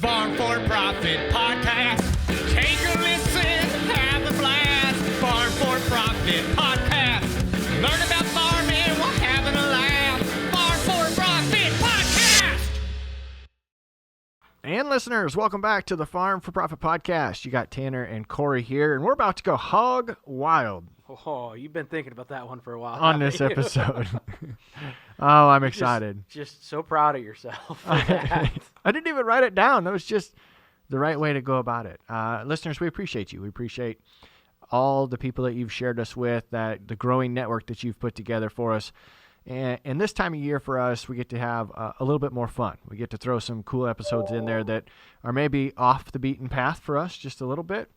Farm for Profit Podcast. Take a listen, have a blast. Farm for Profit Podcast. Learn about farming while having a laugh. Farm for Profit Podcast. And listeners, welcome back to the Farm for Profit Podcast. You got Tanner and Corey here, and we're about to go hog wild. Oh, you've been thinking about that one for a while. On this episode. Oh, I'm excited. Just so proud of yourself. I didn't even write it down. That was just the right way to go about it. Listeners, we appreciate you. We appreciate all the people that you've shared us with, that the growing network that you've put together for us. And this time of year for us, we get to have a little bit more fun. We get to throw some cool episodes in there that are maybe off the beaten path for us just a little bit.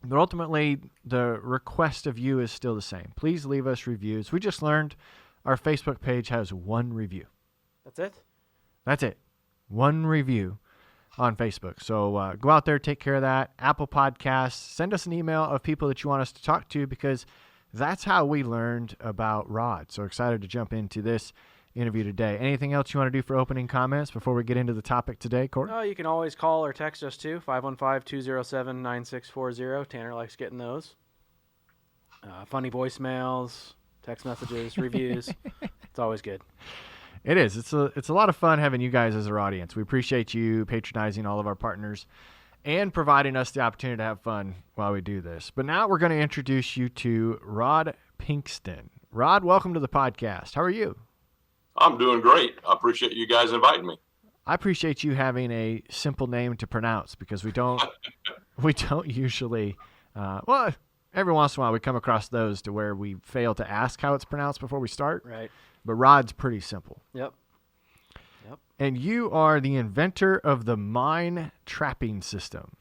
But ultimately, the request of you is still the same. Please leave us reviews. We just learned our Facebook page has one review. That's it? That's it. One review on Facebook. So go out there, take care of that. Apple Podcasts, send us an email of people that you want us to talk to, because that's how we learned about Rod. So excited to jump into this interview today. Anything else you want to do for opening comments before we get into the topic today, Corey? Oh, you can always call or text us too, 515-207-9640. Tanner likes getting those. Funny voicemails, text messages, reviews. It's always good. It is. It's a lot of fun having you guys as our audience. We appreciate you patronizing all of our partners and providing us the opportunity to have fun while we do this. But now we're going to introduce you to Rod Pinkston. Rod, welcome to the podcast. How are you? I'm doing great. I appreciate you guys inviting me. I appreciate you having a simple name to pronounce, because we don't usually, every once in a while we come across those to where we fail to ask how it's pronounced before we start. Right. But Rod's pretty simple. Yep. And you are the inventor of the mine trapping system.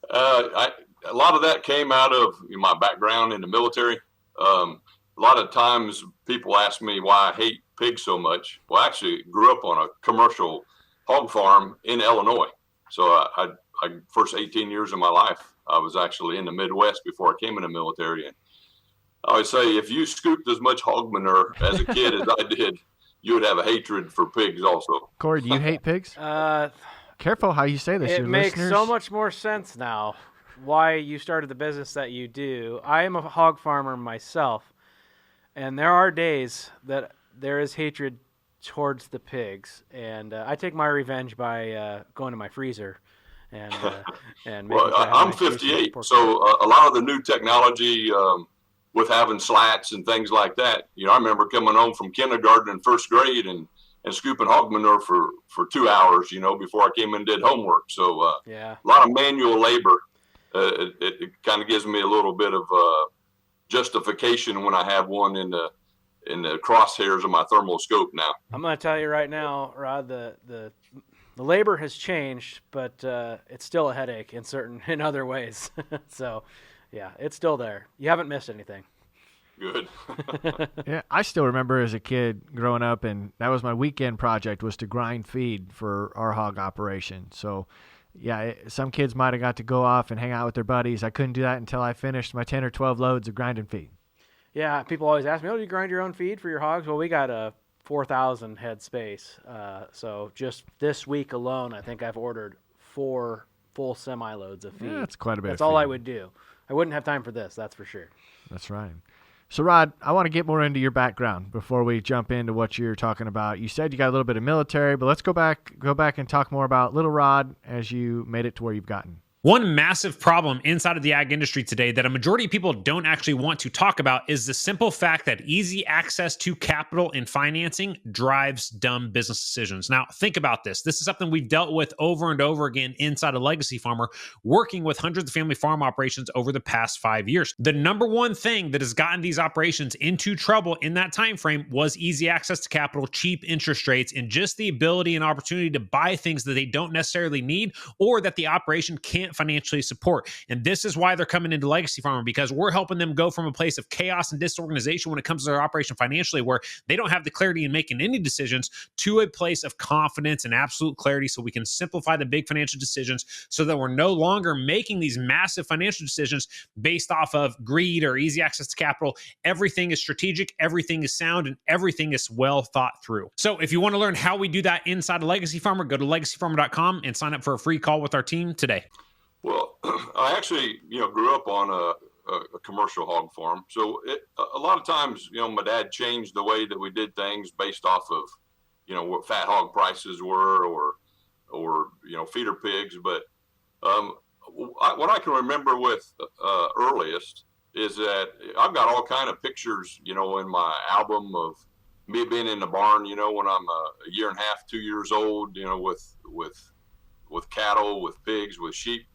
A lot of that came out of my background in the military. A lot of times people ask me why I hate pigs so much. Well, I actually grew up on a commercial hog farm in Illinois. So I first 18 years of my life, I was actually in the Midwest before I came in the military. And I always say, if you scooped as much hog manure as a kid as I did, you would have a hatred for pigs also. Corey, do you hate pigs? Careful how you say this. It makes so much more sense now why you started the business that you do. I am a hog farmer myself, and there are days that there is hatred towards the pigs, and I take my revenge by going to my freezer and well, I'm 58, so a lot of the new technology with having slats and things like that, I remember coming home from kindergarten and first grade and scooping hog manure for 2 hours, before I came and did homework. So a lot of manual labor. It kind of gives me a little bit of justification when I have one in the crosshairs of my thermal scope now. I'm going to tell you right now, Rod, the labor has changed, but it's still a headache in other ways. So, yeah, it's still there. You haven't missed anything. Good. Yeah, I still remember as a kid growing up, and that was my weekend project, was to grind feed for our hog operation. So, yeah, some kids might have got to go off and hang out with their buddies. I couldn't do that until I finished my 10 or 12 loads of grinding feed. Yeah, people always ask me, do you grind your own feed for your hogs? Well, we got a 4,000 head space. So just this week alone, I think I've ordered 4 full semi-loads of feed. Yeah, that's quite a bit. That's all I would do. I wouldn't have time for this, that's for sure. That's right. So, Rod, I want to get more into your background before we jump into what you're talking about. You said you got a little bit of military, but let's go back and talk more about little Rod as you made it to where you've gotten. One massive problem inside of the ag industry today that a majority of people don't actually want to talk about is the simple fact that easy access to capital and financing drives dumb business decisions. Now, think about this. This is something we've dealt with over and over again inside a legacy farmer, working with hundreds of family farm operations over the past 5 years. The number one thing that has gotten these operations into trouble in that time frame was easy access to capital, cheap interest rates, and just the ability and opportunity to buy things that they don't necessarily need or that the operation can't can't financially support. And this is why they're coming into legacy farming, because we're helping them go from a place of chaos and disorganization when it comes to their operation financially, where they don't have the clarity in making any decisions, to a place of confidence and absolute clarity, so we can simplify the big financial decisions, so that we're no longer making these massive financial decisions based off of greed or easy access to capital. Everything is strategic, everything is sound, and everything is well thought through. So if you want to learn how we do that inside of Legacy Farmer, go to legacyfarmer.com and sign up for a free call with our team today. Well, I actually, grew up on a commercial hog farm. So a lot of times, my dad changed the way that we did things based off of, what fat hog prices were or feeder pigs. But what I can remember with earliest is that I've got all kind of pictures, in my album of me being in the barn, when I'm a year and a half, 2 years old, with cattle, with pigs, with sheep.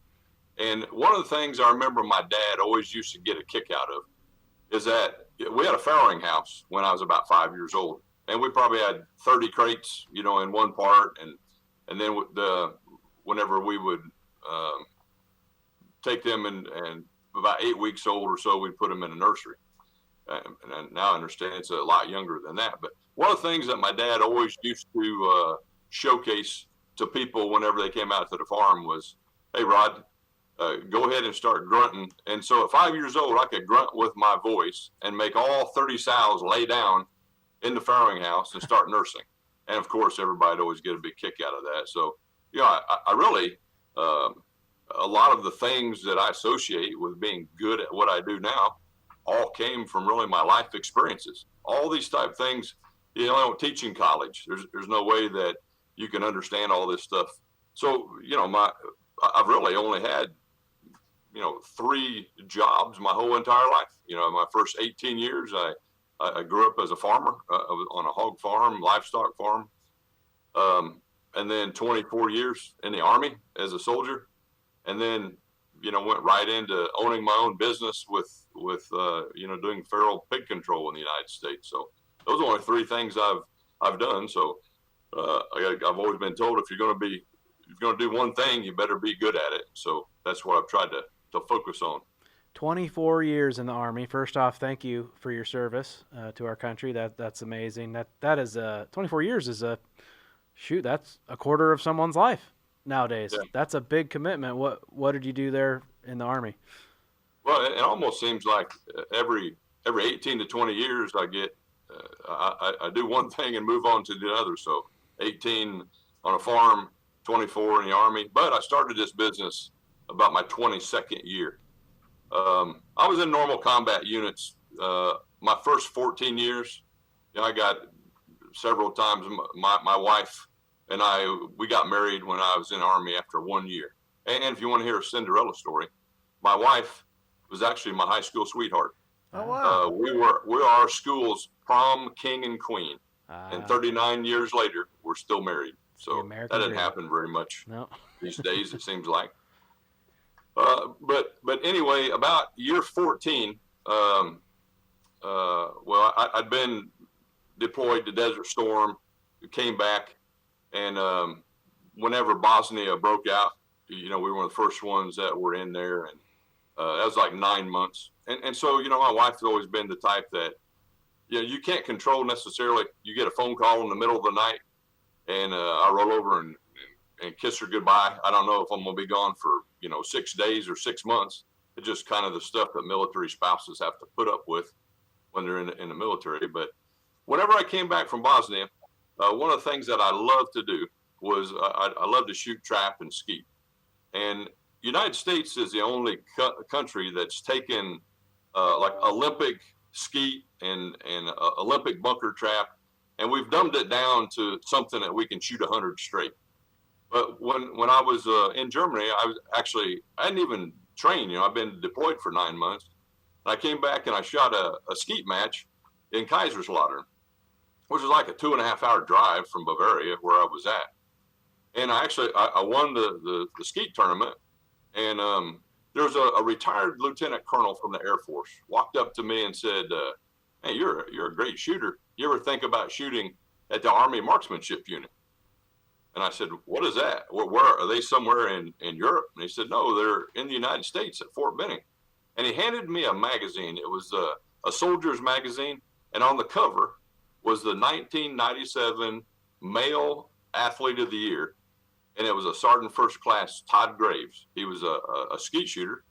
And one of the things I remember my dad always used to get a kick out of is that we had a farrowing house when I was about 5 years old. And we probably had 30 crates, in one part. And then whenever we would take them and about 8 weeks old or so, we'd put them in a nursery. And now I understand it's a lot younger than that. But one of the things that my dad always used to showcase to people whenever they came out to the farm was, hey, Rod, go ahead and start grunting. And so at 5 years old, I could grunt with my voice and make all 30 sows lay down in the farrowing house and start nursing. And of course, everybody'd always get a big kick out of that. So, I really, a lot of the things that I associate with being good at what I do now all came from really my life experiences. All these type of things, I don't teach in college. There's no way that you can understand all this stuff. So, I've really only had, 3 jobs my whole entire life. My first 18 years, I grew up as a farmer on a hog farm, livestock farm. And then 24 years in the Army as a soldier. And then, went right into owning my own business with doing feral pig control in the United States. So those are only 3 things I've done. So I've always been told if you're going to do one thing, you better be good at it. So that's what I've tried to focus on. 24 years in the Army. First off, thank you for your service to our country. That's amazing. That is 24 years is that's a quarter of someone's life nowadays. Yeah. That's a big commitment. What did you do there in the Army? Well, it almost seems like every 18 to 20 years I get I do one thing and move on to the other. So 18 on a farm, 24 in the Army. But I started this business about my 22nd year. I was in normal combat units. My first 14 years, I got several times. My wife and we got married when I was in the Army after 1 year. And if you want to hear a Cinderella story, my wife was actually my high school sweetheart. Oh, wow. We were our school's prom king and queen. And 39 years later, we're still married. So that doesn't happen very much these days, it seems like. But anyway, about year 14, I'd been deployed to Desert Storm, came back, and whenever Bosnia broke out, we were one of the first ones that were in there, and that was like 9 months. And so, my wife's always been the type that, you can't control necessarily. You get a phone call in the middle of the night, and I roll over and kiss her goodbye. I don't know if I'm going to be gone for, 6 days or 6 months. It's just kind of the stuff that military spouses have to put up with when they're in the military. But whenever I came back from Bosnia, one of the things that I loved to do was I love to shoot, trap, and skeet. And United States is the only country that's taken like Olympic skeet and Olympic bunker trap, and we've dumbed it down to something that we can shoot 100 straight. But when I was in Germany, I hadn't even trained. I've been deployed for 9 months. And I came back and I shot a skeet match in Kaiserslautern, which was like a 2.5-hour drive from Bavaria where I was at. And I won the skeet tournament. And there was a retired lieutenant colonel from the Air Force walked up to me and said, "Hey, you're a great shooter. You ever think about shooting at the Army Marksmanship Unit?" And I said, what is that? Where are they? Somewhere in Europe? And he said, no, they're in the United States at Fort Benning. And he handed me a magazine. It was a soldier's magazine. And on the cover was the 1997 Male Athlete of the Year. And it was a Sergeant First Class Todd Graves. He was a skeet shooter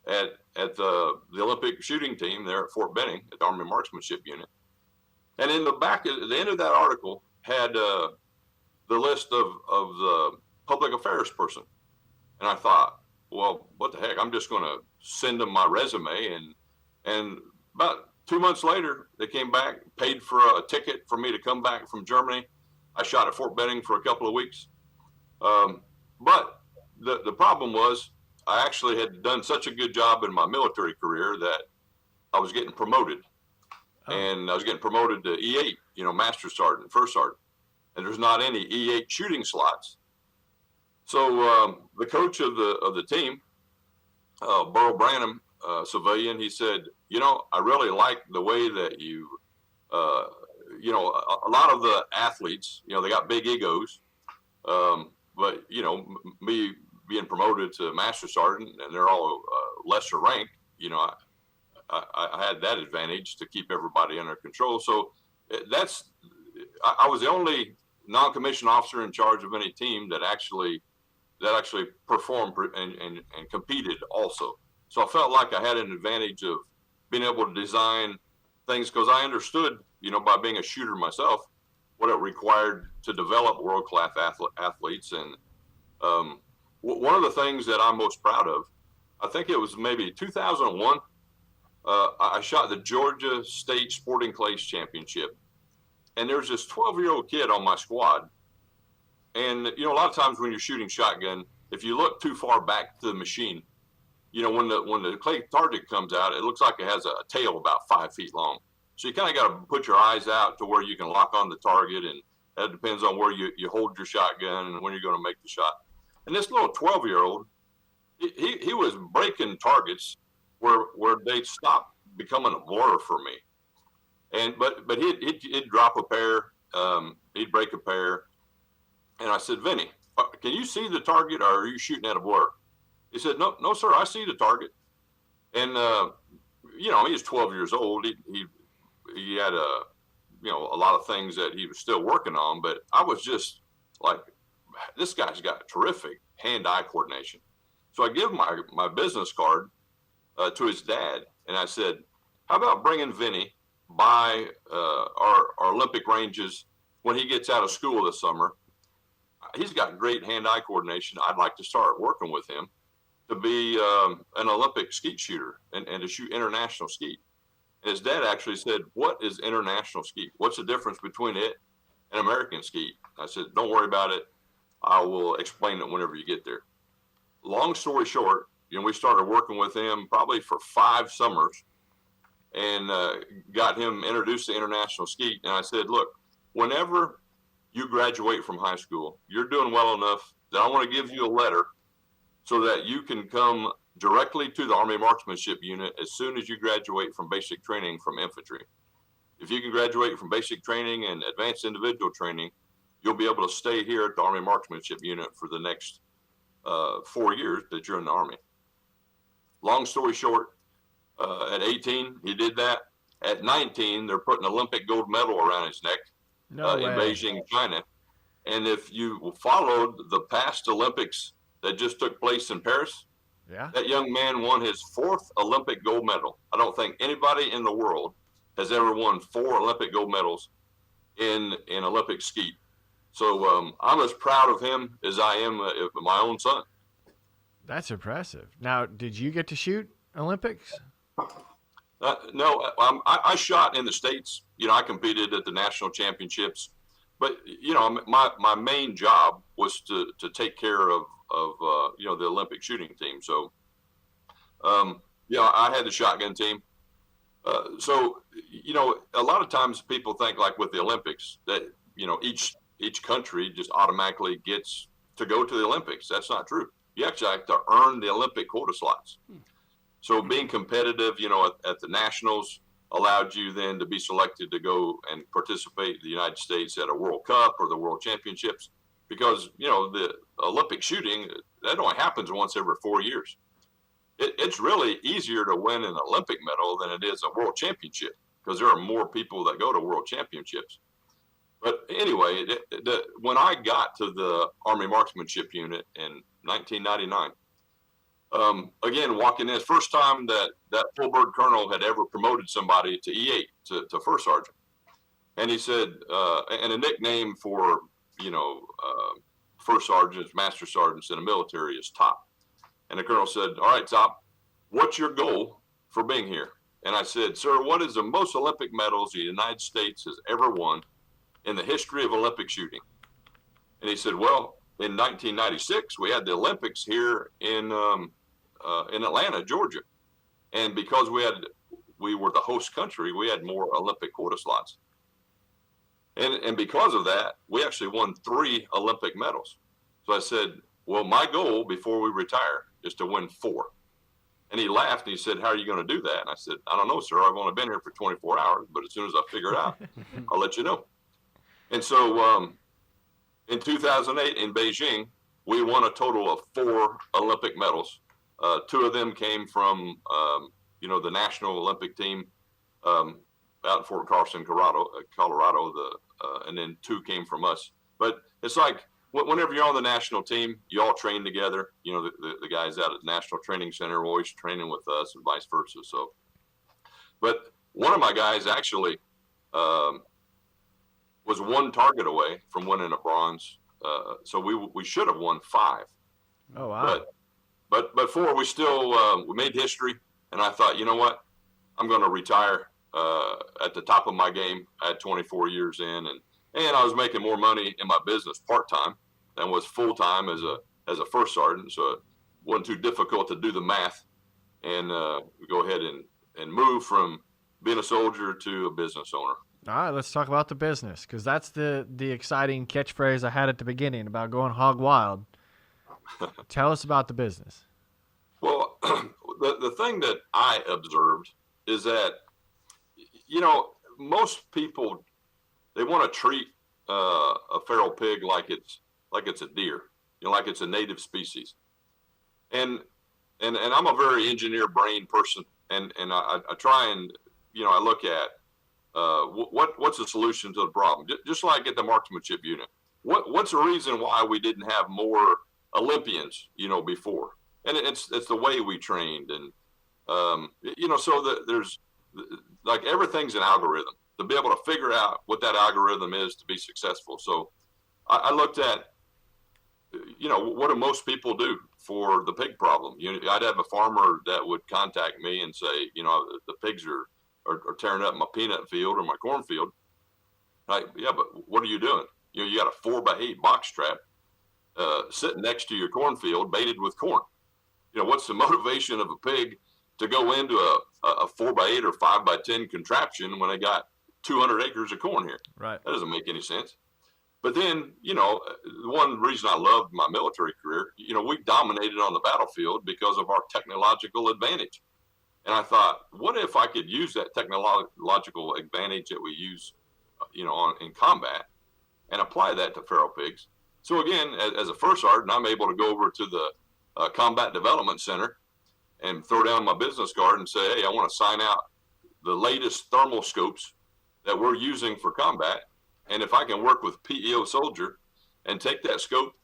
at the Olympic shooting team there at Fort Benning at the Army Marksmanship Unit. And in the back, at the end of that article, had the list of the public affairs person. And I thought, well, what the heck? I'm just going to send them my resume. And about 2 months later, they came back, paid for a ticket for me to come back from Germany. I shot at Fort Benning for a couple of weeks. But the problem was I actually had done such a good job in my military career that I was getting promoted. Oh. And I was getting promoted to E8, Master Sergeant, First Sergeant. And there's not any E8 shooting slots. So the coach of the team, Burl Branham, civilian, he said, I really like the way that you, a lot of the athletes, they got big egos. But, me being promoted to Master Sergeant and they're all lesser ranked, I had that advantage to keep everybody under control. So I was the only non-commissioned officer in charge of any team that actually performed and competed also. So I felt like I had an advantage of being able to design things because I understood, by being a shooter myself, what it required to develop world-class athletes. And one of the things that I'm most proud of, I think it was maybe 2001, I shot the Georgia State Sporting Clays Championship. And there's this 12-year-old kid on my squad. And, a lot of times when you're shooting shotgun, if you look too far back to the machine, when the clay target comes out, it looks like it has a tail about 5 feet long. So you kind of got to put your eyes out to where you can lock on the target. And that depends on where you hold your shotgun and when you're going to make the shot. And this little 12-year-old, he was breaking targets where they stopped becoming a blur for me. But he'd drop a pair, he'd break a pair. And I said, Vinny, can you see the target or are you shooting at a blur? He said, no, sir, I see the target. And, he was 12 years old. He had a lot of things that he was still working on, but I was just like, this guy's got terrific hand-eye coordination. So I give my business card to his dad. And I said, how about bringing Vinny by our Olympic ranges when he gets out of school this summer? He's got great hand-eye coordination. I'd like to start working with him to be an Olympic skeet shooter and to shoot international skeet. And his dad actually said, what is international skeet? What's the difference between it and American skeet? I said, don't worry about it. I will explain it whenever you get there. Long story short, we started working with him probably for 5 summers and got him introduced to international skeet. And I said, look, whenever you graduate from high school, you're doing well enough that I want to give you a letter so that you can come directly to the Army Marksmanship Unit as soon as you graduate from basic training from infantry. If you can graduate from basic training and advanced individual training, you'll be able to stay here at the Army Marksmanship Unit for the next 4 years that you're in the Army. Long story short, at 18, he did that. At 19, they're putting an Olympic gold medal around his neck in Beijing, China. And if you followed the past Olympics that just took place in Paris, that young man won his 4th Olympic gold medal. I don't think anybody in the world has ever won 4 Olympic gold medals in Olympic skeet. So I'm as proud of him as I am of my own son. That's impressive. Now, did you get to shoot Olympics? No, I shot in the States. I competed at the national championships. But, my main job was to take care of the Olympic shooting team. So, I had the shotgun team. So, a lot of times people think like with the Olympics that, each country just automatically gets to go to the Olympics. That's not true. You actually have to earn the Olympic quota slots. So being competitive, at the nationals allowed you then to be selected to go and participate in the United States at a World Cup or the World Championships. because, the Olympic shooting, that only happens once every 4 years. It's really easier to win an Olympic medal than it is a world championship, because there are more people that go to world championships. But anyway, when I got to the Army Marksmanship Unit in 1999, again, walking in, first time that full bird colonel had ever promoted somebody to E8, to first sergeant. And he said, and a nickname for, first sergeants, master sergeants in the military is Top. And the colonel said, all right, Top, what's your goal for being here? And I said, sir, what is the most Olympic medals the United States has ever won in the history of Olympic shooting? And he said, well, in 1996, we had the Olympics here in Atlanta, Georgia. And because we were the host country, we had more Olympic quota slots. And because of that, we actually won 3 Olympic medals. So I said, well, my goal before we retire is to win 4. And he laughed and he said, how are you going to do that? And I said, I don't know, sir. I've only been here for 24 hours, but as soon as I figure it out, I'll let you know. And so in 2008 in Beijing, we won a total of 4 Olympic medals. 2 of them came from, the National Olympic team out in Fort Carson, Colorado, and then 2 came from us. But it's like, whenever you're on the national team, you all train together. The guys out at the National Training Center are always training with us and vice versa. So, but one of my guys actually was 1 target away from winning a bronze. So we should have won 5. Oh, wow. But 4, we still we made history. And I thought, you know what? I'm going to retire at the top of my game. I had 24 years in, and I was making more money in my business part-time than was full-time as a first sergeant. So it wasn't too difficult to do the math and go ahead and move from being a soldier to a business owner. All right, let's talk about the business, because that's the exciting catchphrase I had at the beginning about going hog wild. Tell us about the business. Well, the thing that I observed is that, most people, they want to treat a feral pig like it's a deer, like it's a native species. And I'm a very engineer brain person, and I try and, I look at what's the solution to the problem? Just like at the marksmanship unit, what's the reason why we didn't have more Olympians, before? And it's the way we trained, and so there's like everything's an algorithm to be able to figure out what that algorithm is to be successful. So I looked at, what do most people do for the pig problem? I'd have a farmer that would contact me and say, the pigs are tearing up my peanut field or my cornfield. Like, yeah, but what are you doing? You got a 4x8 box trap sitting next to your cornfield baited with corn. What's the motivation of a pig to go into a 4x8 or 5x10 contraption when they got 200 acres of corn here? Right. That doesn't make any sense. But then, one reason I loved my military career, we dominated on the battlefield because of our technological advantage. And I thought, what if I could use that technological advantage that we use, in combat and apply that to feral pigs? So again, as a first sergeant, I'm able to go over to the Combat Development Center and throw down my business card and say, hey, I want to sign out the latest thermal scopes that we're using for combat. And if I can work with PEO soldier and take that scope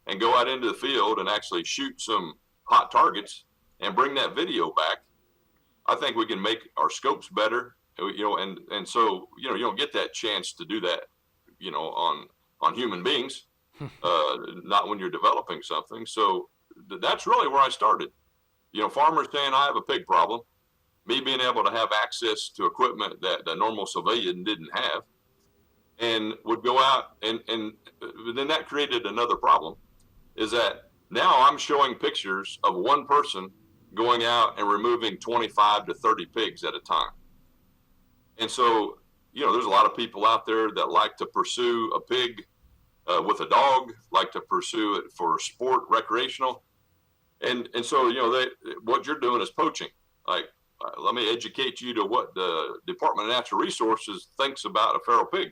and go out into the field and actually shoot some hot targets and bring that video back, I think we can make our scopes better, and so, you don't get that chance to do that, on human beings, not when you're developing something. So that's really where I started. Farmers saying I have a pig problem, me being able to have access to equipment that the normal civilian didn't have, and would go out and then that created another problem, is that now I'm showing pictures of one person going out and removing 25 to 30 pigs at a time. And so, there's a lot of people out there that like to pursue a pig with a dog, like to pursue it for sport, recreational. And so, what you're doing is poaching. Like, let me educate you to what the Department of Natural Resources thinks about a feral pig.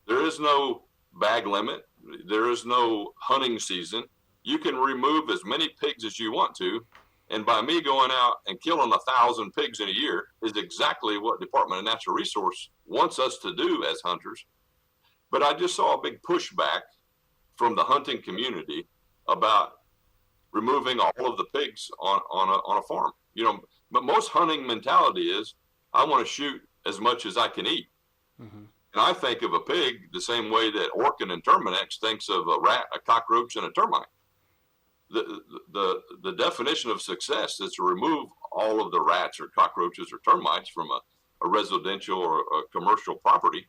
There is no bag limit. there is no hunting season. You can remove as many pigs as you want to. And by me going out and killing 1,000 pigs in a year is exactly what Department of Natural Resource wants us to do as hunters. But I just saw a big pushback from the hunting community about removing all of the pigs on a farm. You know, but most hunting mentality is, I want to shoot as much as I can eat. Mm-hmm. And I think of a pig the same way that Orkin and Terminex thinks of a rat, a cockroach, and a termite. The definition of success is to remove all of the rats or cockroaches or termites from a residential or a commercial property.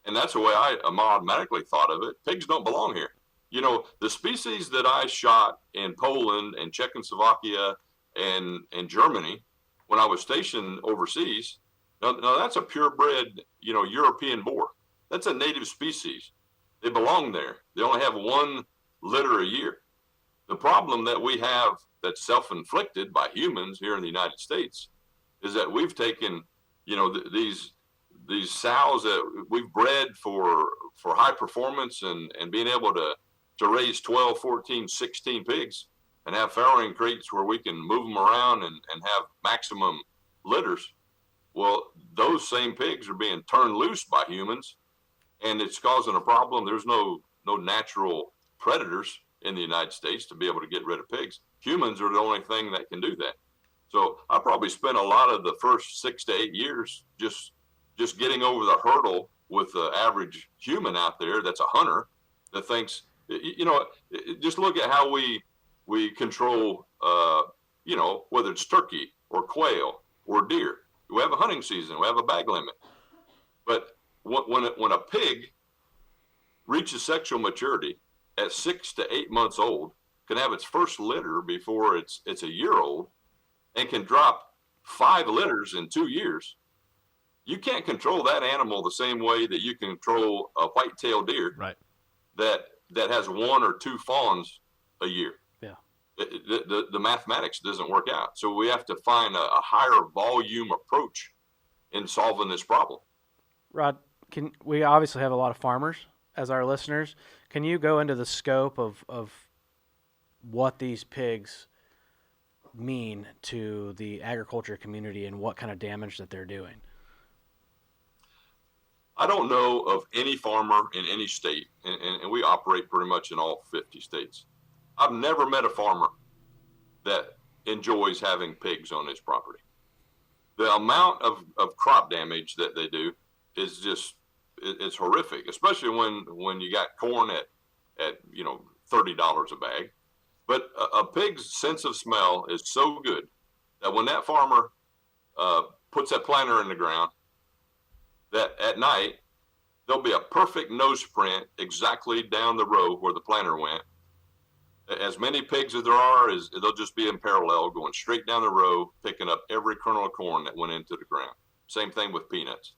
And that's the way I automatically thought of it. Pigs don't belong here. You know, the species that I shot in Poland and Czechoslovakia and Germany when I was stationed overseas, now that's a purebred, you know, European boar. That's a native species. They belong there. They only have one litter a year. The problem that we have that's self-inflicted by humans here in the United States is that we've taken, you know, these sows that we've bred for high performance and being able to raise 12, 14, 16 pigs and have farrowing crates where we can move them around and have maximum litters. Well, those same pigs are being turned loose by humans, and it's causing a problem. There's no natural predators in the United States to be able to get rid of pigs. Humans are the only thing that can do that. So I probably spent a lot of the first 6 to 8 years just getting over the hurdle with the average human out there that's a hunter that thinks, you know, just look at how we control, you know, whether it's turkey or quail or deer. We have a hunting season. We have a bag limit. But when a pig reaches sexual maturity at 6 to 8 months old, can have its first litter before it's a year old, and can drop 5 litters in 2 years, you can't control that animal the same way that you control a white-tailed deer, right, that has 1 or 2 fawns a year. Yeah. The mathematics doesn't work out. So we have to find a higher volume approach in solving this problem. Rod, we obviously have a lot of farmers as our listeners. Can you go into the scope of what these pigs mean to the agriculture community and what kind of damage that they're doing? I don't know of any farmer in any state, and we operate pretty much in all 50 states. I've never met a farmer that enjoys having pigs on his property. The amount of crop damage that they do is just, it's horrific, especially when you got corn at you know, $30 a bag. But a pig's sense of smell is so good that when that farmer puts that planter in the ground, that at night there'll be a perfect nose print exactly down the row where the planter went. As many pigs as there are, they'll just be in parallel, going straight down the row, picking up every kernel of corn that went into the ground. Same thing with peanuts.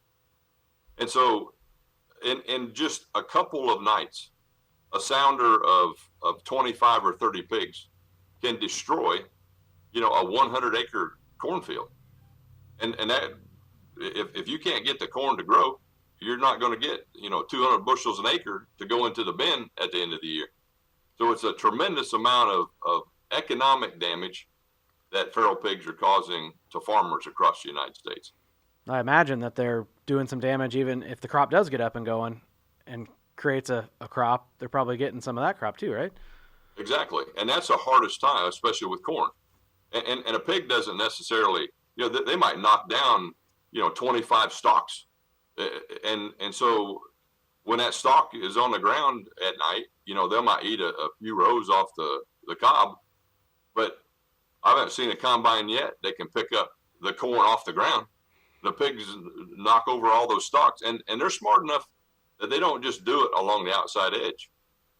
And so in just a couple of nights, a sounder of 25 or 30 pigs can destroy, you know, a 100-acre cornfield. And that, if you can't get the corn to grow, you're not going to get, you know, 200 bushels an acre to go into the bin at the end of the year. So it's a tremendous amount of economic damage that feral pigs are causing to farmers across the United States. I imagine that they're doing some damage even if the crop does get up and going and creates a crop. They're probably getting some of that crop too, right? Exactly. And that's the hardest time, especially with corn. And a pig doesn't necessarily, you know, they might knock down, you know, 25 stalks. And so when that stalk is on the ground at night, you know, they might eat a few rows off the cob, but I haven't seen a combine yet that can pick up the corn off the ground. The pigs knock over all those stalks, and they're smart enough that they don't just do it along the outside edge.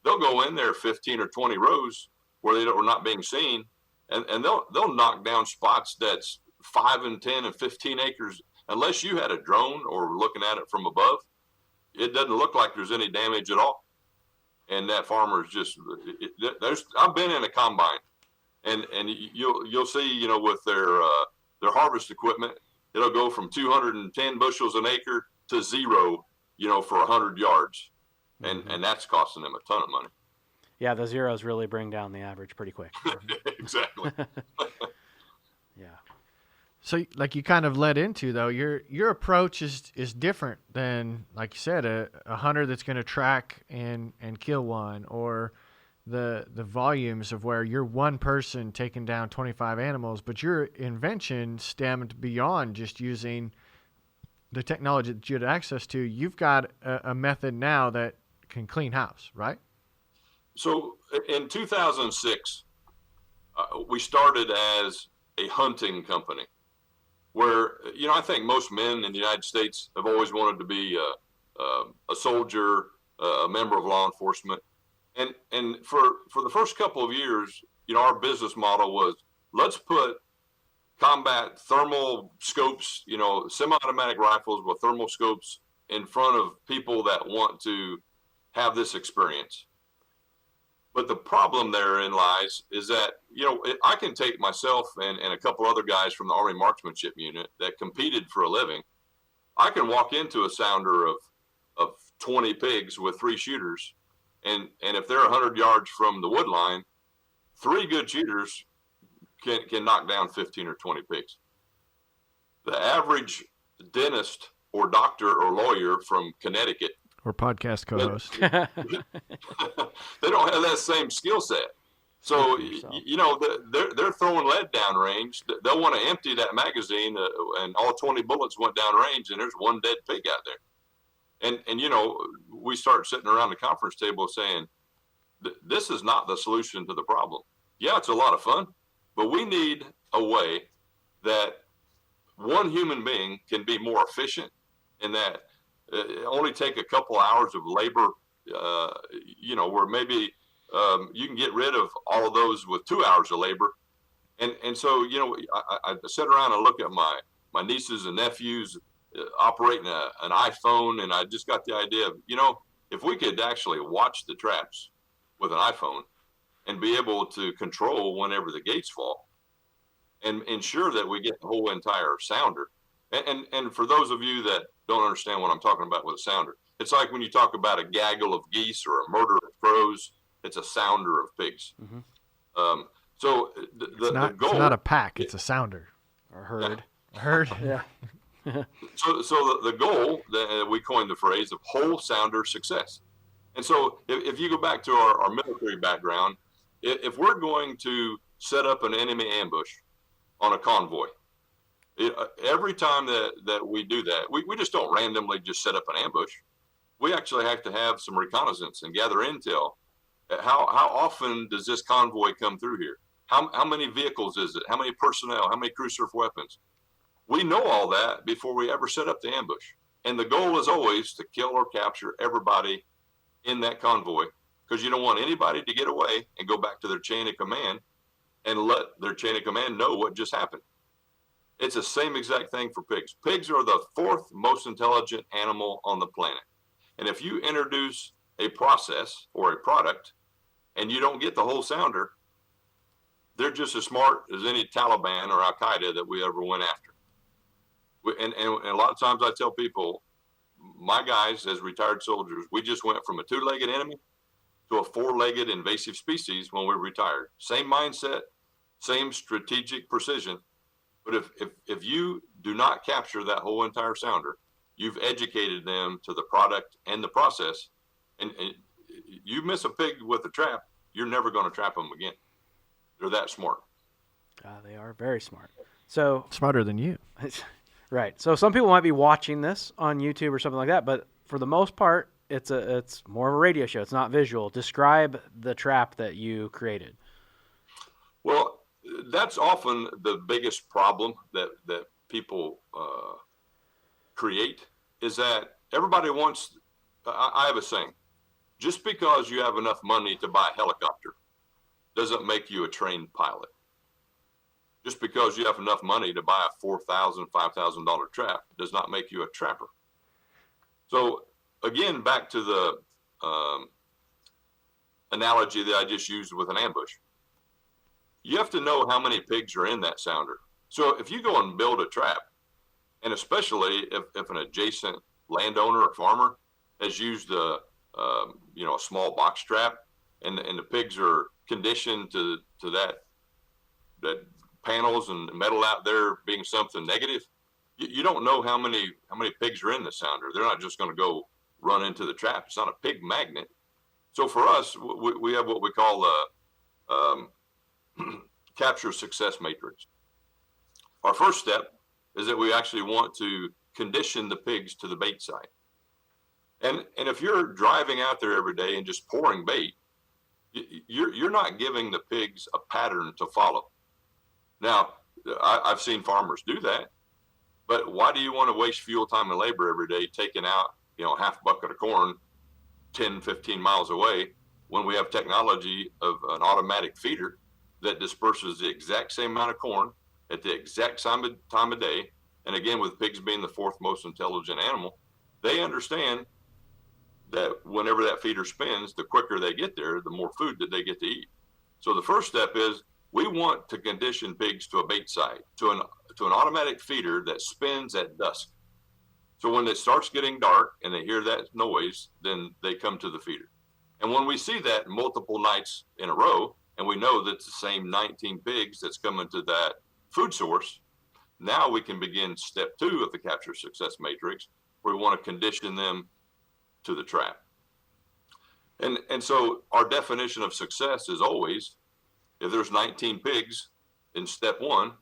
They'll go in there 15 or 20 rows where they are not being seen, and they'll knock down spots that's 5 and 10 and 15 acres. Unless you had a drone or looking at it from above, it doesn't look like there's any damage at all. And that farmer's just, I've been in a combine, and you'll see, you know, with their harvest equipment, it'll go from 210 bushels an acre to 0, you know, for 100 yards. and that's costing them a ton of money. Yeah, the zeros really bring down the average pretty quick. Exactly. Yeah. So, like you kind of led into, though, your approach is different than, like you said, a hunter that's going to track and kill one, or the volumes of where you're one person taking down 25 animals, but your invention stemmed beyond just using the technology that you had access to. You've got a method now that can clean house, right? So in 2006, we started as a hunting company where, I think most men in the United States have always wanted to be a soldier, a member of law enforcement. And for the first couple of years, our business model was, let's put combat thermal scopes, semi-automatic rifles with thermal scopes in front of people that want to have this experience. But the problem therein lies is that, I can take myself and a couple other guys from the Army Marksmanship Unit that competed for a living. I can walk into a sounder of 20 pigs with 3 shooters. And if they're 100 yards from the wood line, 3 good shooters can knock down 15 or 20 pigs. The average dentist or doctor or lawyer from Connecticut, Or podcast co-host. they don't have that same skill set. So, they're throwing lead downrange. They'll want to empty that magazine and all 20 bullets went downrange and there's one dead pig out there. And we start sitting around the conference table saying, this is not the solution to the problem. Yeah, it's a lot of fun, but we need a way that one human being can be more efficient and that only take a couple hours of labor, where maybe you can get rid of all of those with 2 hours of labor. And so, I sit around and look at my nieces and nephews operating an iPhone, and I just got the idea of, if we could actually watch the traps with an iPhone and be able to control whenever the gates fall and ensure that we get the whole entire sounder. And for those of you that don't understand what I'm talking about with a sounder, it's like when you talk about a gaggle of geese or a murder of crows, it's a sounder of pigs. Mm-hmm. So the goal, it's not a pack, it's a sounder. Or herd. A herd. Yeah. So the goal, we coined the phrase of whole sounder success. And so if you go back to our military background, if we're going to set up an enemy ambush on a convoy, every time that we do that, we just don't randomly just set up an ambush. We actually have to have some reconnaissance and gather intel. How often does this convoy come through here? How many vehicles is it? How many personnel? How many crew surf weapons? We know all that before we ever set up the ambush. And the goal is always to kill or capture everybody in that convoy, because you don't want anybody to get away and go back to their chain of command and let their chain of command know what just happened. It's the same exact thing for pigs. Pigs are the 4th most intelligent animal on the planet. And if you introduce a process or a product and you don't get the whole sounder, they're just as smart as any Taliban or Al-Qaeda that we ever went after. And a lot of times I tell people, my guys as retired soldiers, we just went from a 2-legged enemy to a 4-legged invasive species when we retired. Same mindset, same strategic precision. But if you do not capture that whole entire sounder, you've educated them to the product and the process. And you miss a pig with a trap, you're never going to trap them again. They're that smart. They are very smart. So Smarter than you. Right. So some people might be watching this on YouTube or something like that, but for the most part, it's more of a radio show. It's not visual. Describe the trap that you created. Well, that's often the biggest problem that people create, is that everybody wants. I have a saying: just because you have enough money to buy a helicopter doesn't make you a trained pilot. Just because you have enough money to buy a $4,000, $5,000 trap does not make you a trapper. So again, back to the analogy that I just used with an ambush. You have to know how many pigs are in that sounder. So if you go and build a trap, and especially if an adjacent landowner or farmer has used a a small box trap, and the pigs are conditioned to that panels and metal out there being something negative. You don't know how many pigs are in the sounder. They're not just going to go run into the trap. It's not a pig magnet. So for us, we have what we call a capture success matrix. Our first step is that we actually want to condition the pigs to the bait site. And if you're driving out there every day and just pouring bait, you're not giving the pigs a pattern to follow. Now, I've seen farmers do that, but why do you want to waste fuel, time, and labor every day taking out, half a bucket of corn 10, 15 miles away when we have technology of an automatic feeder that disperses the exact same amount of corn at the exact time of day? And again, with pigs being the fourth most intelligent animal, they understand that whenever that feeder spins, the quicker they get there, the more food that they get to eat. So the first step is we want to condition pigs to a bait site, to an automatic feeder that spins at dusk. So when it starts getting dark and they hear that noise, then they come to the feeder. And when we see that multiple nights in a row, and we know that it's the same 19 pigs that's coming to that food source, now we can begin step 2 of the capture success matrix, where we want to condition them to the trap. And so our definition of success is always, if there's 19 pigs in step 1,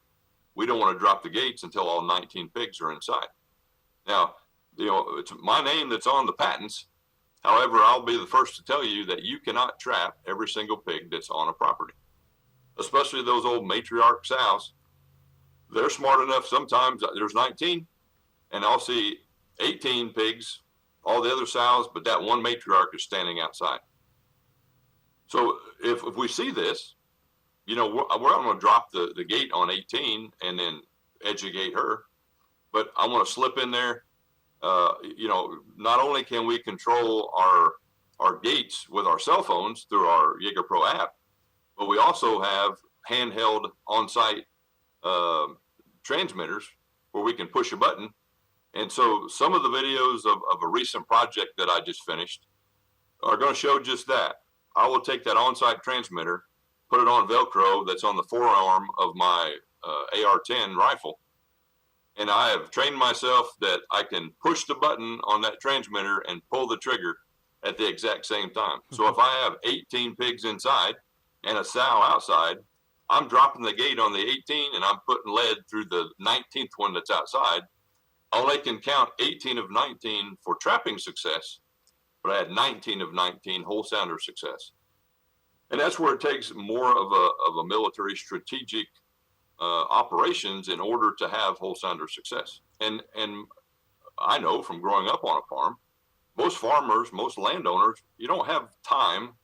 we don't want to drop the gates until all 19 pigs are inside. Now, it's my name that's on the patents. However, I'll be the first to tell you that you cannot trap every single pig that's on a property, especially those old matriarch sows. They're smart enough. Sometimes there's 19 and I'll see 18 pigs, all the other sows, but that one matriarch is standing outside. So if we see this, we're not going to drop the gate on 18 and then educate her, but I want to slip in there. Not only can we control our gates with our cell phones through our Jager Pro app, but we also have handheld on-site transmitters where we can push a button. And so some of the videos of a recent project that I just finished are going to show just that. I will take that on-site transmitter, put it on Velcro that's on the forearm of my AR-10 rifle, and I have trained myself that I can push the button on that transmitter and pull the trigger at the exact same time. So if I have 18 pigs inside and a sow outside, I'm dropping the gate on the 18 and I'm putting lead through the 19th one that's outside. I only can count 18 of 19 for trapping success, but I had 19 of 19 whole sounder success. And that's where it takes more of a military strategic operations in order to have whole sounder success. And I know from growing up on a farm, most farmers, most landowners, you don't have time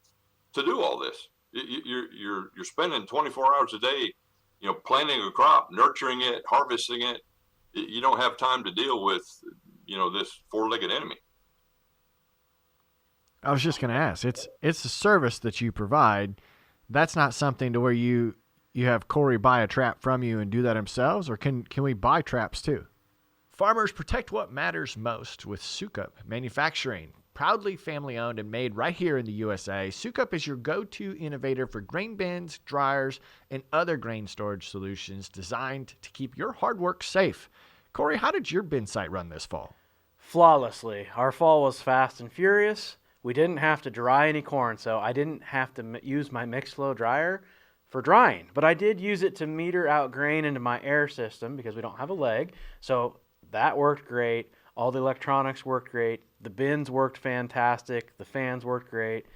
to do all this. You're spending 24 hours a day, planting a crop, nurturing it, harvesting it. You don't have time to deal with, this four-legged enemy. I was just going to ask, it's a service that you provide. That's not something to where you have Corey buy a trap from you and do that themselves, or can we buy traps too? Farmers, protect what matters most with Sukup Manufacturing. Proudly family-owned and made right here in the USA, Sukup is your go-to innovator for grain bins, dryers, and other grain storage solutions designed to keep your hard work safe. Corey, how did your bin site run this fall? Flawlessly. Our fall was fast and furious. We didn't have to dry any corn, so I didn't have to use my mixed flow dryer for drying. But I did use it to meter out grain into my air system because we don't have a leg. So that worked great. All the electronics worked great. The bins worked fantastic. The fans worked great.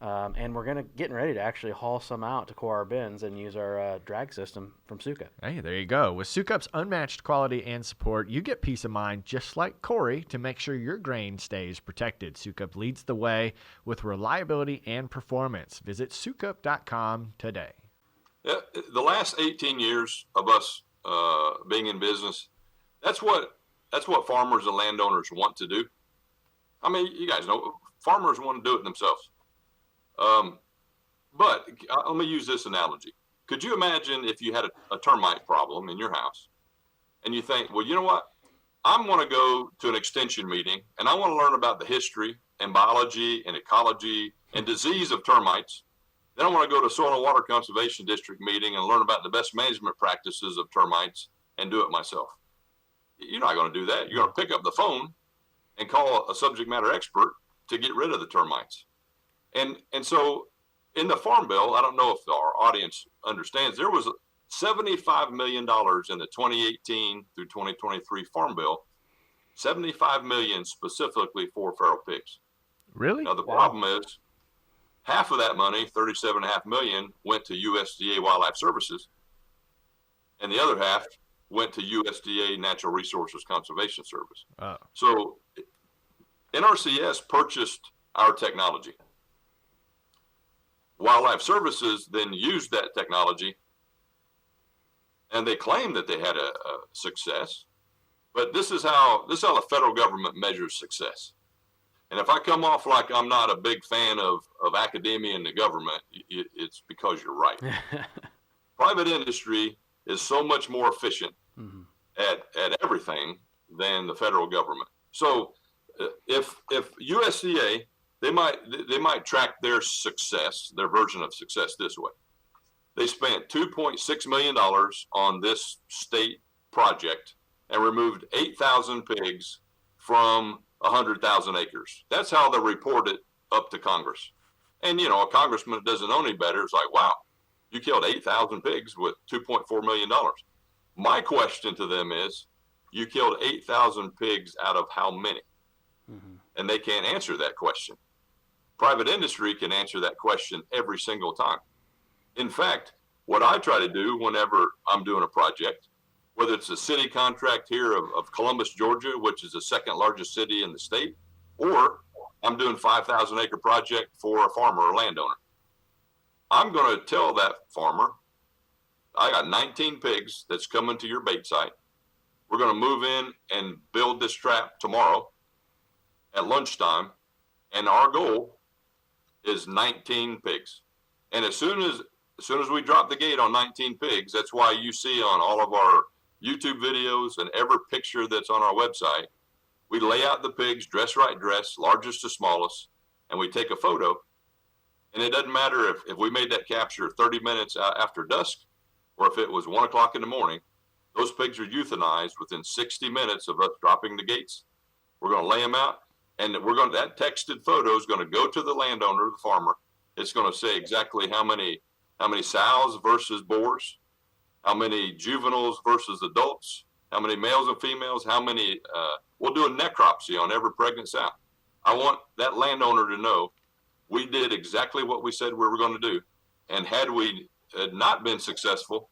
And we're getting ready to actually haul some out to core our bins and use our drag system from Sukup. Hey, there you go. With Sukup's unmatched quality and support, you get peace of mind just like Corey to make sure your grain stays protected. Sukup leads the way with reliability and performance. Visit sukup.com today. Yeah, the last 18 years of us being in business, that's what farmers and landowners want to do. I mean, you guys know, farmers want to do it themselves. But let me use this analogy. Could you imagine if you had a termite problem in your house and you think, well, you know what? I'm going to go to an extension meeting and I want to learn about the history and biology and ecology and disease of termites. Then I want to go to Soil and Water Conservation District meeting and learn about the best management practices of termites and do it myself. You're not going to do that. You're going to pick up the phone and call a subject matter expert to get rid of the termites. And so in the Farm Bill, I don't know if our audience understands, there was $75 million in the 2018 through 2023 Farm Bill, $75 million specifically for feral pigs. Really? Now, the problem is half of that money, $37.5 million, went to USDA Wildlife Services, and the other half went to USDA Natural Resources Conservation Service. Oh. So NRCS purchased our technology. Wildlife Services then used that technology, and they claimed that they had a success. But this is how the federal government measures success. And if I come off like I'm not a big fan of academia and the government, it's because you're right. Private industry is so much more efficient at everything than the federal government. So if USDA, they might track their success, their version of success this way. They spent $2.6 million on this state project and removed 8,000 pigs from 100,000 acres. That's how they report it up to Congress. And, you know, a congressman that doesn't know any better is like, wow, you killed 8,000 pigs with $2.4 million. My question to them is, you killed 8,000 pigs out of how many? And they can't answer that question. Private industry can answer that question every single time. In fact, what I try to do whenever I'm doing a project, whether it's a city contract here of Columbus, Georgia, which is the second largest city in the state, or I'm doing 5,000 acre project for a farmer or landowner, I'm going to tell that farmer, I got 19 pigs that's coming to your bait site. We're going to move in and build this trap tomorrow at lunchtime. And our goal is 19 pigs. And as soon as we drop the gate on 19 pigs, that's why you see on all of our YouTube videos and every picture that's on our website, we lay out the pigs, dress right dress, largest to smallest, and we take a photo. And it doesn't matter if we made that capture 30 minutes after dusk or if it was 1 o'clock in the morning, those pigs are euthanized within 60 minutes of us dropping the gates. We're going to lay them out, and that texted photo is going to go to the landowner, the farmer. It's going to say exactly how many sows versus boars, how many juveniles versus adults, how many males and females, how many, we'll do a necropsy on every pregnant sow. I want that landowner to know we did exactly what we said we were going to do. And had we not been successful,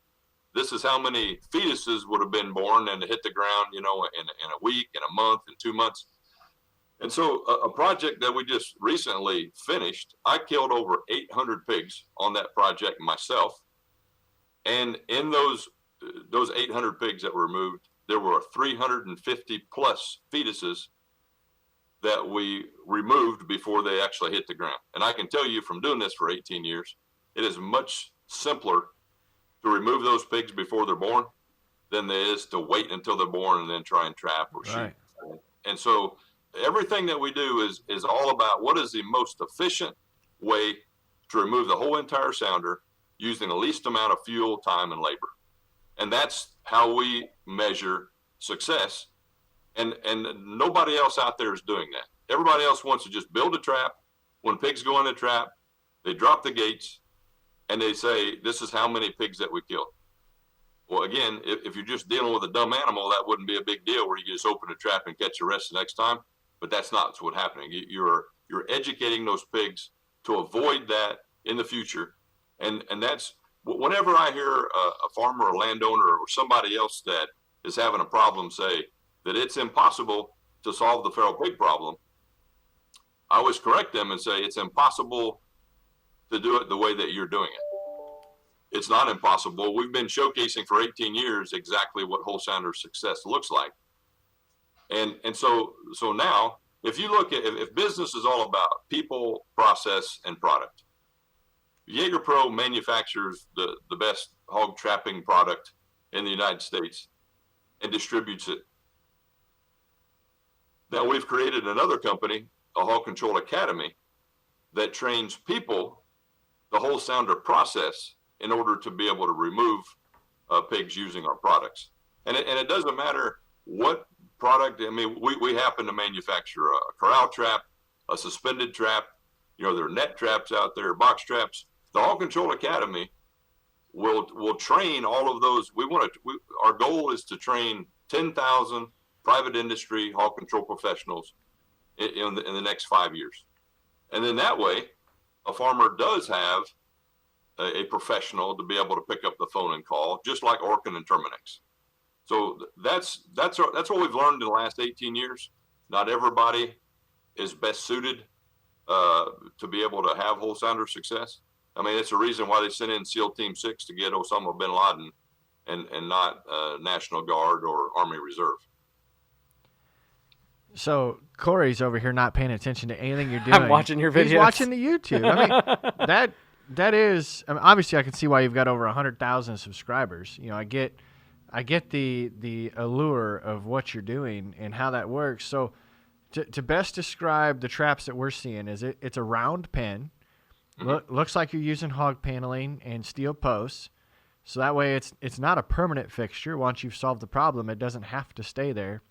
this is how many fetuses would have been born and hit the ground, you know, in a week, in a month, in 2 months. And so a project that we just recently finished, I killed over 800 pigs on that project myself. And in those 800 pigs that were removed, there were 350 plus fetuses that we removed before they actually hit the ground. And I can tell you from doing this for 18 years, it is much simpler to remove those pigs before they're born than it is to wait until they're born and then try and trap or shoot. Right. And so everything that we do is all about what is the most efficient way to remove the whole entire sounder using the least amount of fuel, time, and labor. And that's how we measure success. And nobody else out there is doing that. Everybody else wants to just build a trap. When pigs go in the trap, they drop the gates and they say, this is how many pigs that we killed. Well, again, if you're just dealing with a dumb animal, that wouldn't be a big deal where you just open the trap and catch the rest the next time. But that's not what's happening. You're educating those pigs to avoid that in the future. And that's whenever I hear a farmer or landowner or somebody else that is having a problem say that it's impossible to solve the feral pig problem, I always correct them and say it's impossible to do it the way that you're doing it. It's not impossible. We've been showcasing for 18 years exactly what whole sounder success looks like. And so now, if you look at, if business is all about people, process, and product, Jager Pro manufactures the best hog trapping product in the United States and distributes it. Now we've created another company a hog control academy that trains people the whole sounder process in order to be able to remove pigs using our products. And it doesn't matter what product. I mean, we happen to manufacture a corral trap, a suspended trap. There are net traps out there, box traps. The Hog Control Academy will train all of those. Our goal is to train 10,000 private industry hog control professionals in the next 5 years. And then that way, a farmer does have a professional to be able to pick up the phone and call, just like Orkin and Terminix. So that's what we've learned in the last 18 years. Not everybody is best suited to be able to have whole sounder success. I mean, it's a reason why they sent in SEAL Team 6 to get Osama bin Laden and not National Guard or Army Reserve. So Corey's over here not paying attention to anything you're doing. I'm watching your videos. He's watching the YouTube. I mean, that is. I mean, obviously, I can see why you've got over 100,000 subscribers. I get the allure of what you're doing and how that works. So, to best describe the traps that we're seeing, it's a round pen. Mm-hmm. Looks like you're using hog paneling and steel posts. So that way, it's not a permanent fixture. Once you've solved the problem, it doesn't have to stay there.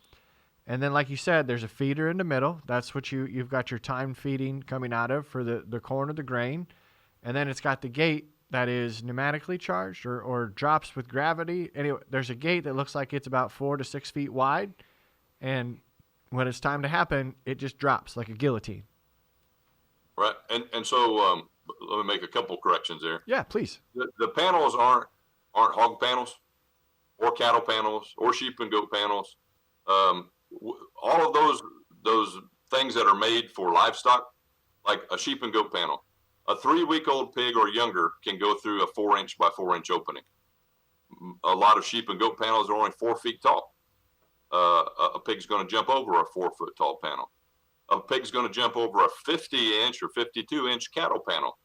And then, like you said, there's a feeder in the middle. That's what you've got your timed feeding coming out of for the corn of the grain. And then it's got the gate that is pneumatically charged or drops with gravity. Anyway, there's a gate that looks like it's about 4 to 6 feet wide. And when it's time to happen, it just drops like a guillotine. Right. And so let me make a couple corrections there. Yeah, please. The panels aren't hog panels or cattle panels or sheep and goat panels. All of those things that are made for livestock, like a sheep and goat panel, a 3-week-old pig or younger can go through a 4-inch by 4-inch opening. A lot of sheep and goat panels are only 4 feet tall. A pig's going to jump over a 4-foot tall panel. A pig's going to jump over a 50-inch or 52-inch cattle panel.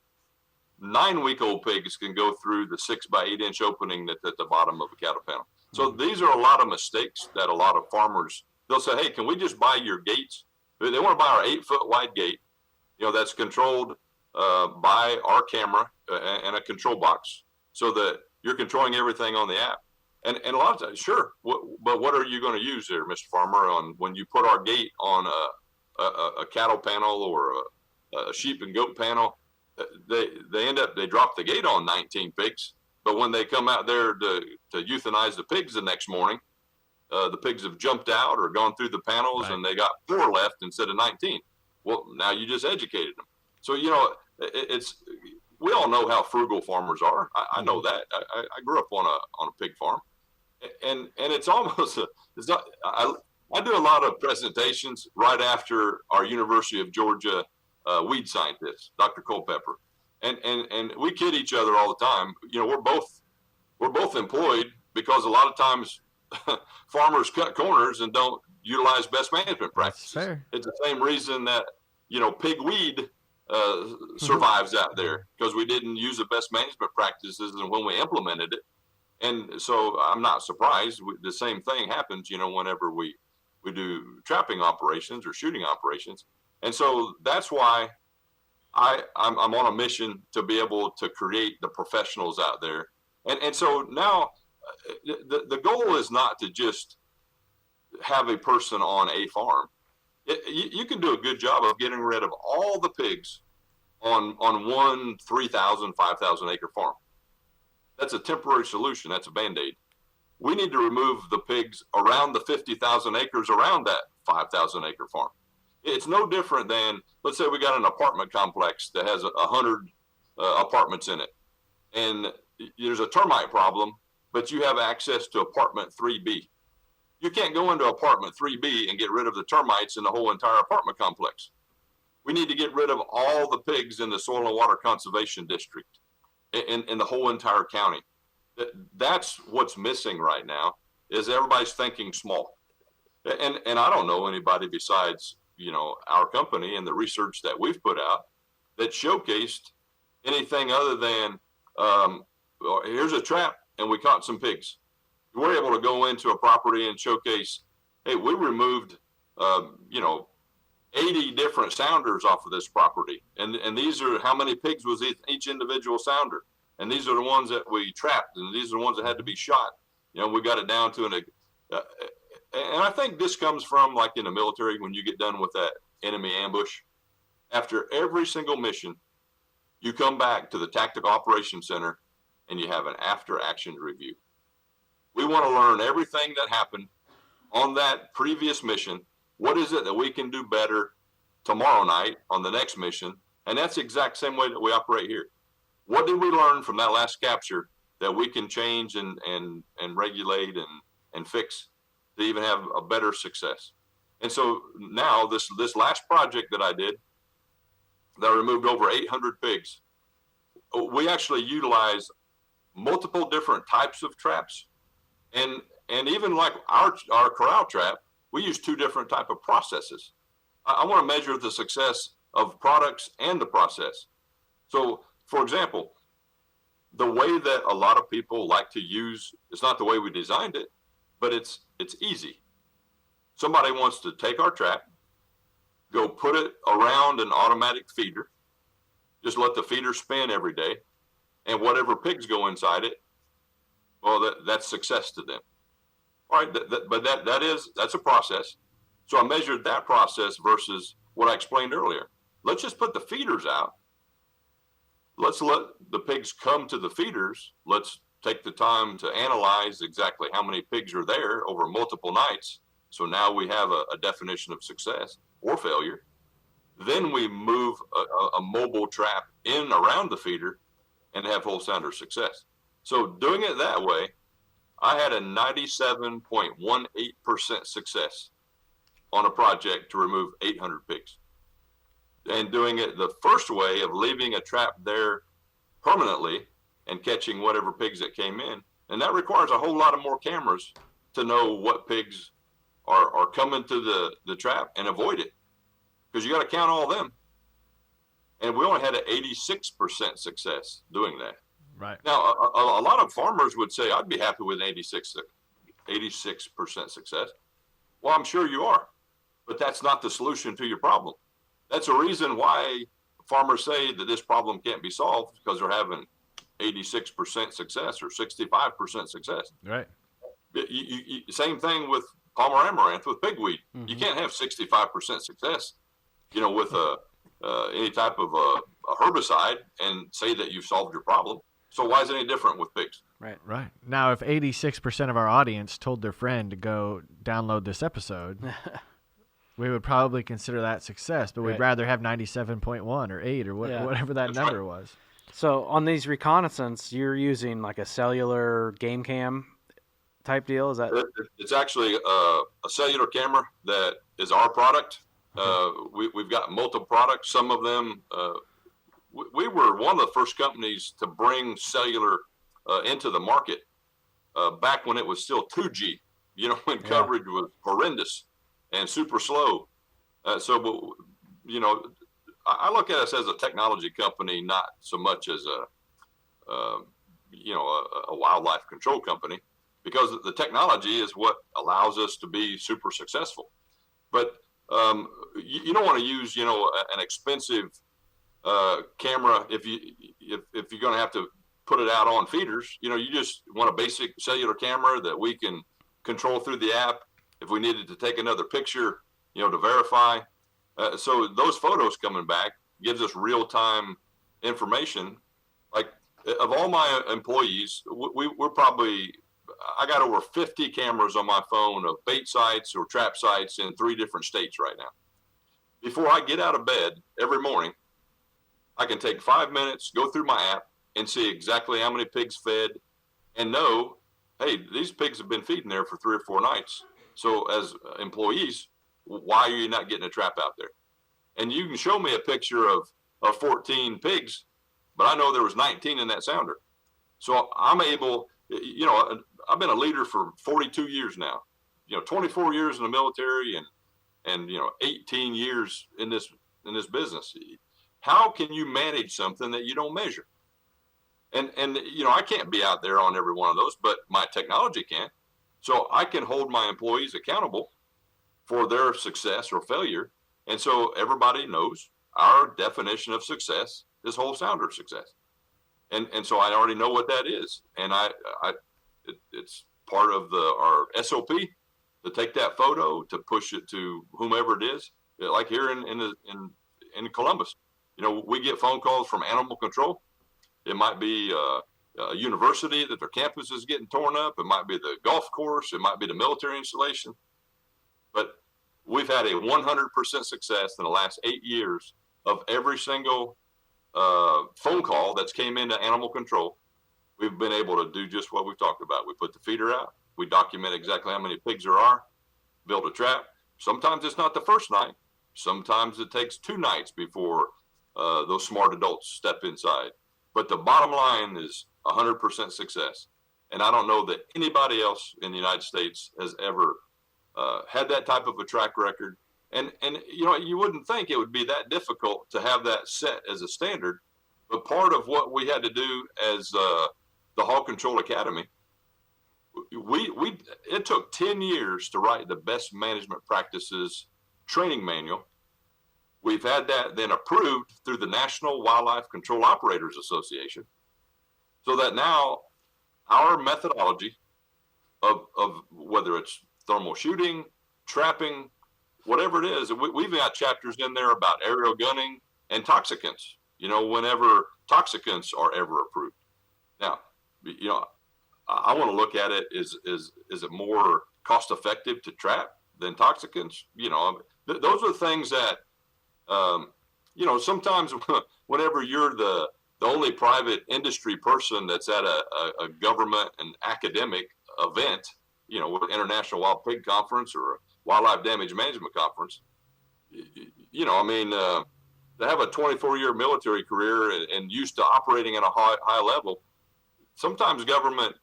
9-week-old pigs can go through the 6 by 8-inch opening that's at the bottom of a cattle panel. So these are a lot of mistakes that a lot of farmers, they'll say, hey, can we just buy your gates? They want to buy our 8-foot wide gate, that's controlled by our camera and a control box so that you're controlling everything on the app. And a lot of times, sure, but what are you going to use there, Mr. Farmer, on when you put our gate on a cattle panel or a sheep and goat panel? They drop the gate on 19 pigs. But when they come out there to euthanize the pigs the next morning, the pigs have jumped out or gone through the panels, right, and they got 4 left instead of 19. Well, now you just educated them. So, we all know how frugal farmers are. I know that. I grew up on a pig farm, and it's almost I do a lot of presentations right after our University of Georgia weed scientist, Dr. Culpepper. And we kid each other all the time. We're both employed because a lot of times farmers cut corners and don't utilize best management practices. That's fair. It's the same reason that pig weed survives out there, because we didn't use the best management practices and when we implemented it. And so I'm not surprised. The same thing happens, whenever we do trapping operations or shooting operations. And so that's why I'm on a mission to be able to create the professionals out there. And so now the goal is not to just have a person on a farm. You can do a good job of getting rid of all the pigs on one 3,000, 5,000 acre farm. That's a temporary solution. That's a Band-Aid. We need to remove the pigs around the 50,000 acres around that 5,000 acre farm. It's no different than, let's say we got an apartment complex that has 100 apartments in it, and there's a termite problem, but you have access to apartment 3B. You can't go into apartment 3B and get rid of the termites in the whole entire apartment complex. We need to get rid of all the pigs in the Soil and Water Conservation District in the whole entire county. That's what's missing right now, is everybody's thinking small. And I don't know anybody besides, our company and the research that we've put out that showcased anything other than, here's a trap and we caught some pigs. We're able to go into a property and showcase, hey, we removed, 80 different sounders off of this property. And these are how many pigs was each individual sounder. And these are the ones that we trapped, and these are the ones that had to be shot. We got it down to and I think this comes from, like in the military, when you get done with that enemy ambush, after every single mission, you come back to the Tactical Operations Center and you have an after action review. We want to learn everything that happened on that previous mission. What is it that we can do better tomorrow night on the next mission? And that's the exact same way that we operate here. What did we learn from that last capture that we can change and regulate and fix to even have a better success? And so now this last project that I did, that removed over 800 pigs, we actually utilize multiple different types of traps. And even like our corral trap, we use 2 different type of processes. I want to measure the success of products and the process. So, for example, the way that a lot of people like to use, it's not the way we designed it, but it's easy. Somebody wants to take our trap, go put it around an automatic feeder, just let the feeder spin every day, and whatever pigs go inside it, well, that's success to them. All right, but that's a process. So I measured that process versus what I explained earlier. Let's just put the feeders out. Let's let the pigs come to the feeders. Let's take the time to analyze exactly how many pigs are there over multiple nights. So now we have a definition of success or failure. Then we move a mobile trap in around the feeder and have whole sounder success. So doing it that way, I had a 97.18% success on a project to remove 800 pigs. And doing it the first way of leaving a trap there permanently and catching whatever pigs that came in. And that requires a whole lot of more cameras to know what pigs are coming to the trap and avoid it, because you got to count all of them. And we only had an 86% success doing that. Right. Now, a lot of farmers would say, I'd be happy with 86% success. Well, I'm sure you are, but that's not the solution to your problem. That's a reason why farmers say that this problem can't be solved, because they're having 86% success or 65% success. Right. Same thing with Palmer amaranth with pigweed. Mm-hmm. You can't have 65% success, with any type of a herbicide and say that you've solved your problem. So why is it any different with pigs? Right. Right. Now, if 86% of our audience told their friend to go download this episode, we would probably consider that success, but we'd rather have 97.1 or 8 or whatever that number was. So on these reconnaissance, you're using like a cellular game cam type deal? Is that? It's actually a cellular camera that is our product. Okay. We've got multiple products. Some of them, we were one of the first companies to bring cellular into the market back when it was still 2G, when coverage was horrendous and super slow. I look at us as a technology company, not so much as a wildlife control company, because the technology is what allows us to be super successful. But you don't want to use, an expensive camera if you're going to have to put it out on feeders. You just want a basic cellular camera that we can control through the app if we needed to take another picture, to verify. So those photos coming back gives us real-time information. Like, of all my employees, I got over 50 cameras on my phone of bait sites or trap sites in 3 different states right now. Before I get out of bed every morning, I can take 5 minutes, go through my app, and see exactly how many pigs fed, and know, hey, these pigs have been feeding there for 3 or 4 nights. So as employees, why are you not getting a trap out there? And you can show me a picture of 14 pigs, but I know there was 19 in that sounder. So I'm able, I've been a leader for 42 years now, 24 years in the military and 18 years in this business. How can you manage something that you don't measure? And I can't be out there on every one of those, but my technology can. So I can hold my employees accountable for their success or failure And so everybody knows our definition of success is whole sounder success. And so I already know what that is. And it's part of our SOP to take that photo, to push it to whomever it is. Like here in Columbus, we get phone calls from animal control. It might be a university that their campus is getting torn up. It might be the golf course. It might be the military installation. But we've had a 100% success in the last 8 years of every single phone call that's came into animal control. We've been able to do just what we've talked about. We put the feeder out. We document exactly how many pigs there are, build a trap. Sometimes it's not the first night. Sometimes it takes 2 nights before those smart adults step inside. But the bottom line is 100% success. And I don't know that anybody else in the United States has ever had that type of a track record. And you wouldn't think it would be that difficult to have that set as a standard. But part of what we had to do as the Hog Control Academy, it took 10 years to write the best management practices training manual. We've had that then approved through the National Wildlife Control Operators Association, so that now our methodology of whether it's thermal shooting, trapping, whatever it is, we've got chapters in there about aerial gunning and toxicants, whenever toxicants are ever approved. Now, I want to look at it, is it more cost effective to trap than toxicants? Those are things that, sometimes whenever you're the only private industry person that's at a government and academic event, with International Wild Pig Conference or a Wildlife Damage Management Conference, to have a 24-year military career and used to operating at a high level, sometimes government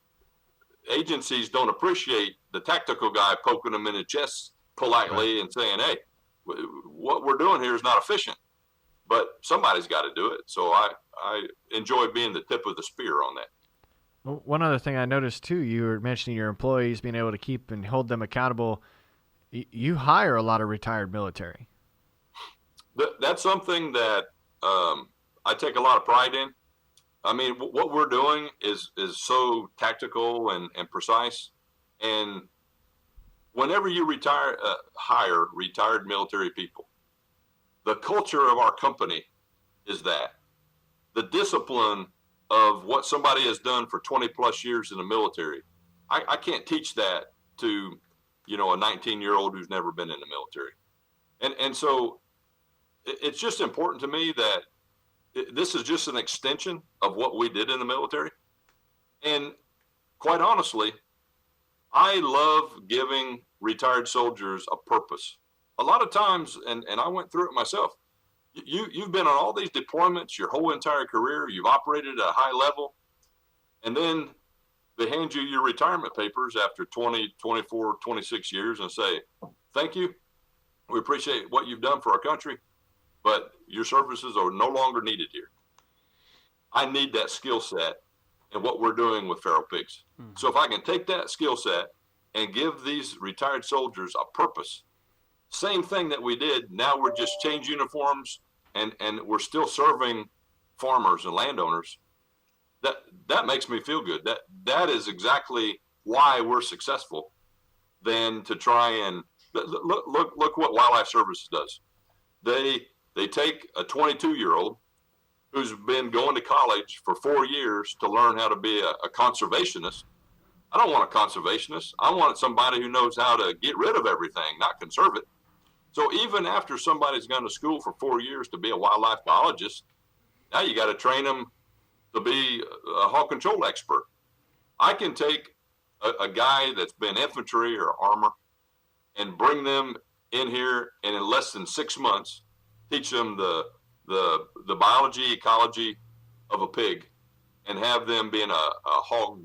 agencies don't appreciate the tactical guy poking them in the chest politely and saying, hey, what we're doing here is not efficient, but somebody's got to do it. So I enjoy being the tip of the spear on that. Well, one other thing I noticed too, you were mentioning your employees being able to keep and hold them accountable. You hire a lot of retired military. That's something that I take a lot of pride in. I mean, what we're doing is so tactical and precise. And whenever you hire retired military people, the culture of our company is that. The discipline of what somebody has done for 20 plus years in the military, I can't teach that to, a 19-year-old who's never been in the military. And so it's just important to me that this is just an extension of what we did in the military. And quite honestly, I love giving retired soldiers a purpose. A lot of times, and I went through it myself, you've been on all these deployments your whole entire career, you've operated at a high level, and then they hand you your retirement papers after 20, 24, 26 years and say, thank you, we appreciate what you've done for our country, but your services are no longer needed here. I need that skill set and what we're doing with feral pigs. Mm-hmm. So if I can take that skill set and give these retired soldiers a purpose, same thing that we did, now we're just changed uniforms and we're still serving farmers and landowners. That makes me feel good. That is exactly why we're successful, than to try and look what Wildlife Services does. They take a 22-year-old who's been going to college for 4 years to learn how to be a conservationist. I don't want a conservationist. I want somebody who knows how to get rid of everything, not conserve it. So even after somebody's gone to school for 4 years to be a wildlife biologist, now you got to train them to be a hog control expert. I can take a guy that's been infantry or armor and bring them in here, and in less than 6 months, teach them the biology, ecology of a pig, and have them being a hog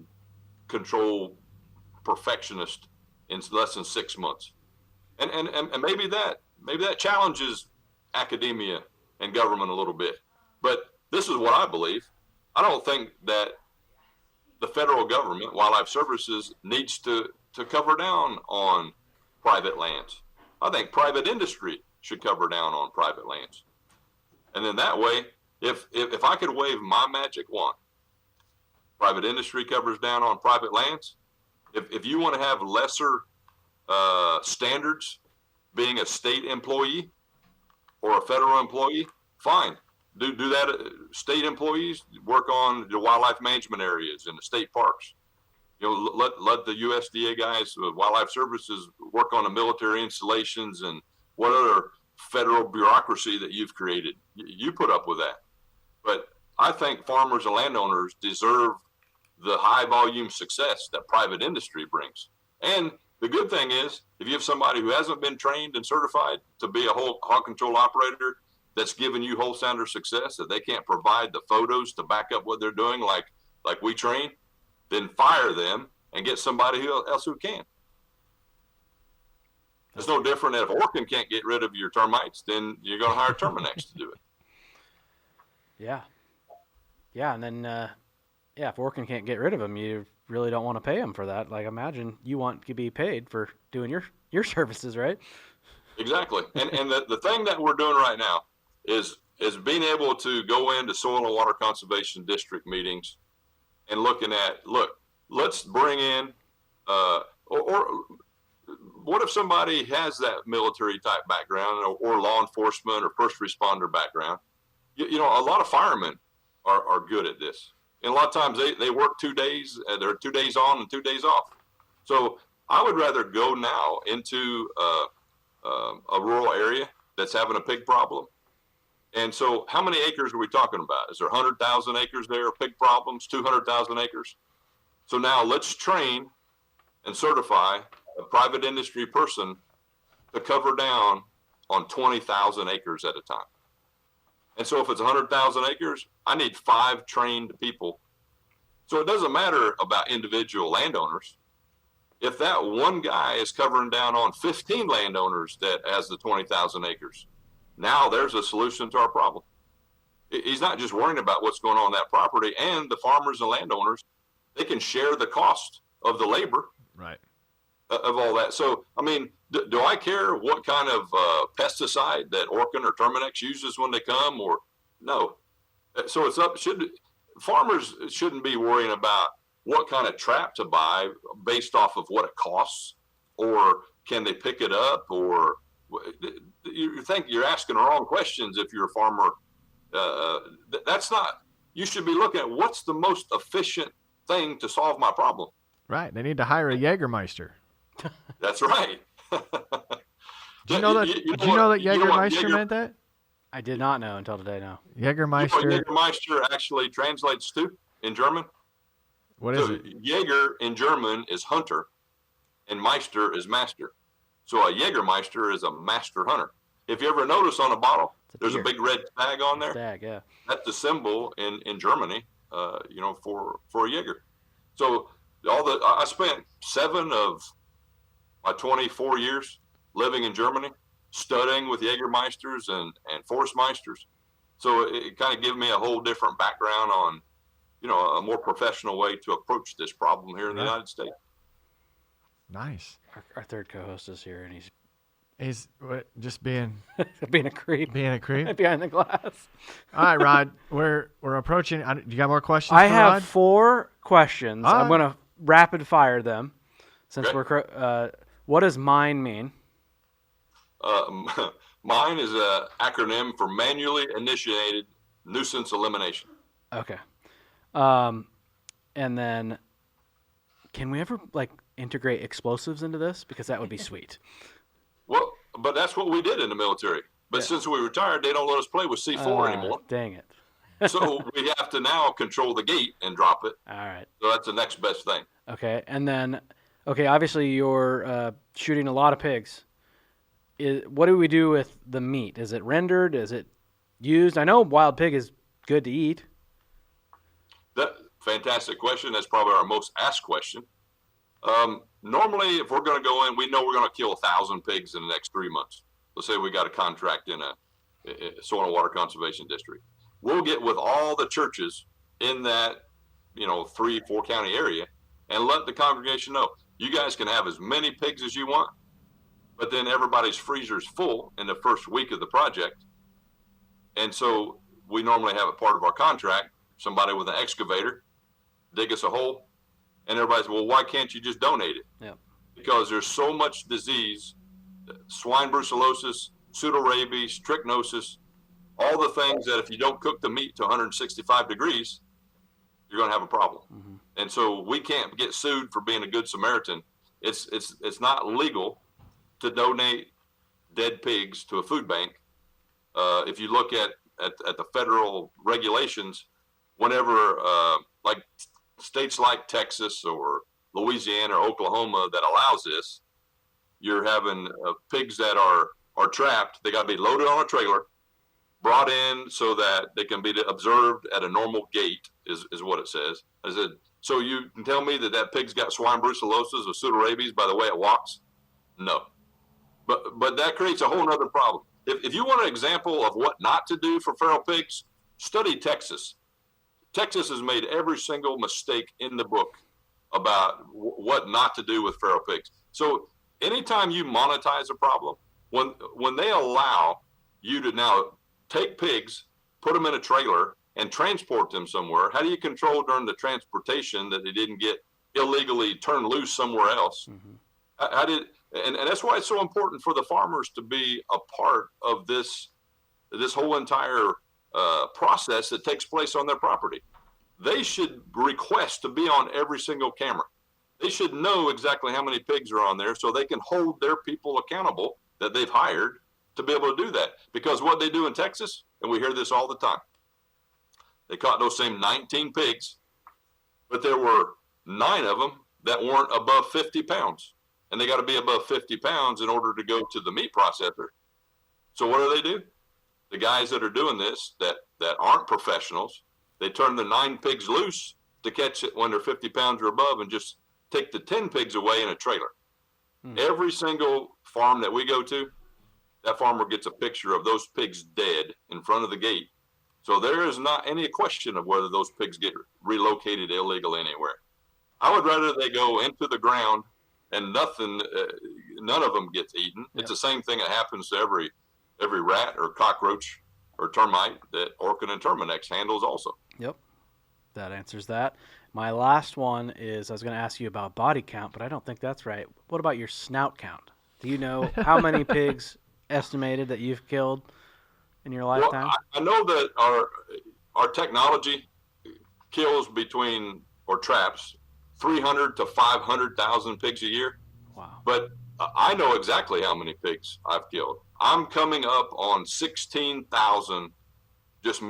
control perfectionist in less than 6 months. And maybe that challenges academia and government a little bit. But this is what I believe. I don't think that the federal government, Wildlife Services, needs to cover down on private lands. I think private industry should cover down on private lands. And then that way, if I could wave my magic wand, private industry covers down on private lands. If you want to have lesser standards, being a state employee or a federal employee, fine. Do that. State employees work on the wildlife management areas in the state parks. Let the USDA guys, Wildlife Services, work on the military installations and what other federal bureaucracy that you've created. You put up with that. But I think farmers and landowners deserve the high volume success that private industry brings. And the good thing is, if you have somebody who hasn't been trained and certified to be a whole hog control operator that's giving you whole sounder success, that they can't provide the photos to back up what they're doing like we train, then fire them and get somebody else who can. It's no different than if Orkin can't get rid of your termites, then you're going to hire Terminex to do it. Yeah. Yeah, and then, if Orkin can't get rid of them, you really don't want to pay them for that. Like, imagine you want to be paid for doing your services, right? Exactly. And the thing that we're doing right now is being able to go into soil and water conservation district meetings and looking at, let's bring in, or what if somebody has that military type background or law enforcement or first responder background? A lot of firemen are good at this. And a lot of times they work 2 days, they're 2 days on and 2 days off. So I would rather go now into a rural area that's having a pig problem. And so how many acres are we talking about? Is there 100,000 acres there of pig problems, 200,000 acres? So now let's train and certify a private industry person to cover down on 20,000 acres at a time. And so if it's 100,000 acres, I need 5 trained people. So it doesn't matter about individual landowners. If that one guy is covering down on 15 landowners that has the 20,000 acres, now there's a solution to our problem. He's not just worrying about what's going on that property, and the farmers and landowners, they can share the cost of the labor. Right. Of all that. So, I mean, do I care what kind of pesticide that Orkin or Terminex uses when they come, or no? So it's up. Farmers shouldn't be worrying about what kind of trap to buy based off of what it costs, or can they pick it up, or you think you're asking the wrong questions if you're a farmer. That's not. You should be looking at what's the most efficient thing to solve my problem. Right. They need to hire a Jägermeister. That's right. Did you know that? Did you know that Jägermeister meant that? I did not know until today. No. Jägermeister. You know what Jägermeister actually translates to in German? What is it? Jaeger in German is hunter, and Meister is master. So a Jägermeister is a master hunter. If you ever notice on a bottle, there's a big red tag on there. Tag, yeah. That's the symbol in Germany, for a Jaeger. So I spent 7 of my 24 years living in Germany, studying with Jägermeisters and Forstmeisters. So it kind of gave me a whole different background on, a more professional way to approach this problem here in the United States. Nice. Our third co-host is here, and He's just being being a creep. Being a creep behind the glass. All right, Rod. We're approaching. You got more questions? I for have Rod? 4 questions. All I'm right. going to rapid fire them. Since Okay. we're what does MINE mean? Mine is an acronym for manually initiated nuisance elimination. Okay. And then can we ever integrate explosives into this? Because that would be sweet. Well, but that's what we did in the military. But since we retired, they don't let us play with C4 anymore. Dang it. So we have to now control the gate and drop it. All right. So that's the next best thing. Okay. And then, obviously you're shooting a lot of pigs. What do we do with the meat? Is it rendered? Is it used? I know wild pig is good to eat. Fantastic question. That's probably our most asked question. Normally, if we're going to go in, we know we're going to kill 1,000 pigs in the next 3 months. Let's say we got a contract in a soil and water conservation district. We'll get with all the churches in that, 3-4 county area and let the congregation know, you guys can have as many pigs as you want, but then everybody's freezer's full in the first week of the project. And so we normally have a part of our contract, somebody with an excavator, dig us a hole, and everybody's, well, why can't you just donate it? Yeah. Because there's so much disease, swine brucellosis, pseudorabies, trichinosis, all the things that if you don't cook the meat to 165 degrees, you're going to have a problem. Mm-hmm. And so we can't get sued for being a good Samaritan. It's not legal to donate dead pigs to a food bank. If you look at the federal regulations, whenever like states like Texas or Louisiana or Oklahoma that allows this, you're having pigs that are trapped. They got to be loaded on a trailer, brought in so that they can be observed at a normal gate is what it says. I said, so you can tell me that pig's got swine brucellosis or pseudorabies by the way it walks? No. But that creates a whole nother problem. If you want an example of what not to do for feral pigs, study Texas. Texas has made every single mistake in the book about what not to do with feral pigs. So anytime you monetize a problem, when they allow you to now take pigs, put them in a trailer, and transport them somewhere, how do you control during the transportation that they didn't get illegally turned loose somewhere else? Mm-hmm. And that's why it's so important for the farmers to be a part of this whole entire process that takes place on their property. They should request to be on every single camera. They should know exactly how many pigs are on there so they can hold their people accountable that they've hired to be able to do that. Because what they do in Texas, and we hear this all the time, they caught those same 19 pigs, but there were 9 of them that weren't above 50 pounds. And they got to be above 50 pounds in order to go to the meat processor. So what do? The guys that are doing this that aren't professionals, they turn the 9 pigs loose to catch it when they're 50 pounds or above and just take the 10 pigs away in a trailer. Every single farm that we go to, that farmer gets a picture of those pigs dead in front of the gate. So there is not any question of whether those pigs get relocated illegally anywhere. I would rather they go into the ground and none of them gets eaten. Yep. It's the same thing that happens to every rat or cockroach or termite that Orkin and Terminex handles also. Yep, that answers that. My last one is, I was going to ask you about body count, but I don't think that's right. What about your snout count? Do you know how many pigs estimated that you've killed in your lifetime? Well, I know that our technology kills between, or traps, 300 to 500,000 pigs a year. Wow. But I know exactly how many pigs I've killed. I'm coming up on 16,000, just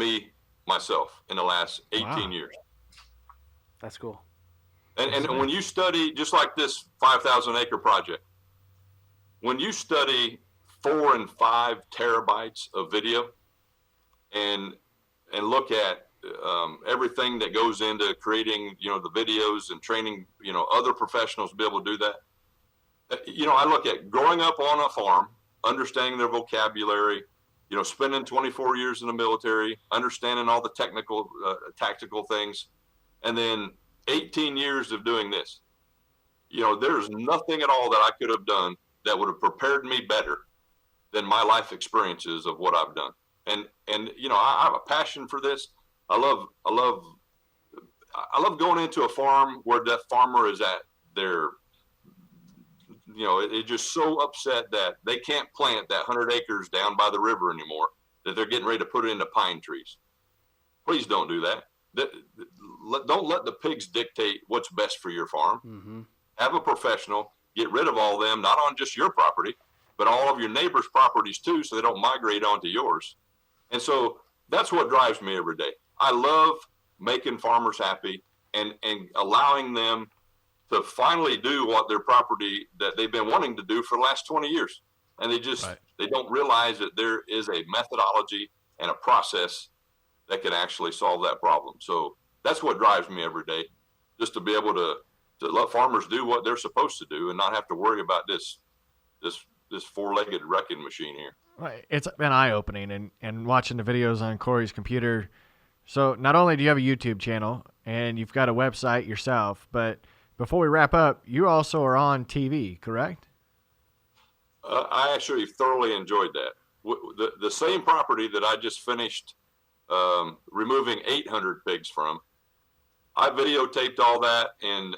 myself, in the last 18 years. That's cool. And when you study, just like this 5,000 acre project, when you study 4 and 5 terabytes of video and look at everything that goes into creating, the videos and training, other professionals to be able to do that. I look at growing up on a farm, understanding their vocabulary, spending 24 years in the military, understanding all the technical, tactical things, and then 18 years of doing this. There's nothing at all that I could have done that would have prepared me better than my life experiences of what I've done. And I have a passion for this. I love going into a farm where that farmer is at their, it's just so upset that they can't plant that 100 acres down by the river anymore, that they're getting ready to put it into pine trees. Please don't do that. Don't let the pigs dictate what's best for your farm. Mm-hmm. Have a professional, get rid of all of them, not on just your property, but all of your neighbors' properties too, so they don't migrate onto yours. And so that's what drives me every day. I love making farmers happy and allowing them to finally do what their property that they've been wanting to do for the last 20 years. And they don't realize that there is a methodology and a process that can actually solve that problem. So that's what drives me every day, just to be able to let farmers do what they're supposed to do and not have to worry about this 4-legged wrecking machine here. Right. It's been eye-opening and watching the videos on Corey's computer. So not only do you have a YouTube channel and you've got a website yourself, but before we wrap up, you also are on TV, correct? I actually thoroughly enjoyed that. The same property that I just finished removing 800 pigs from, I videotaped all that in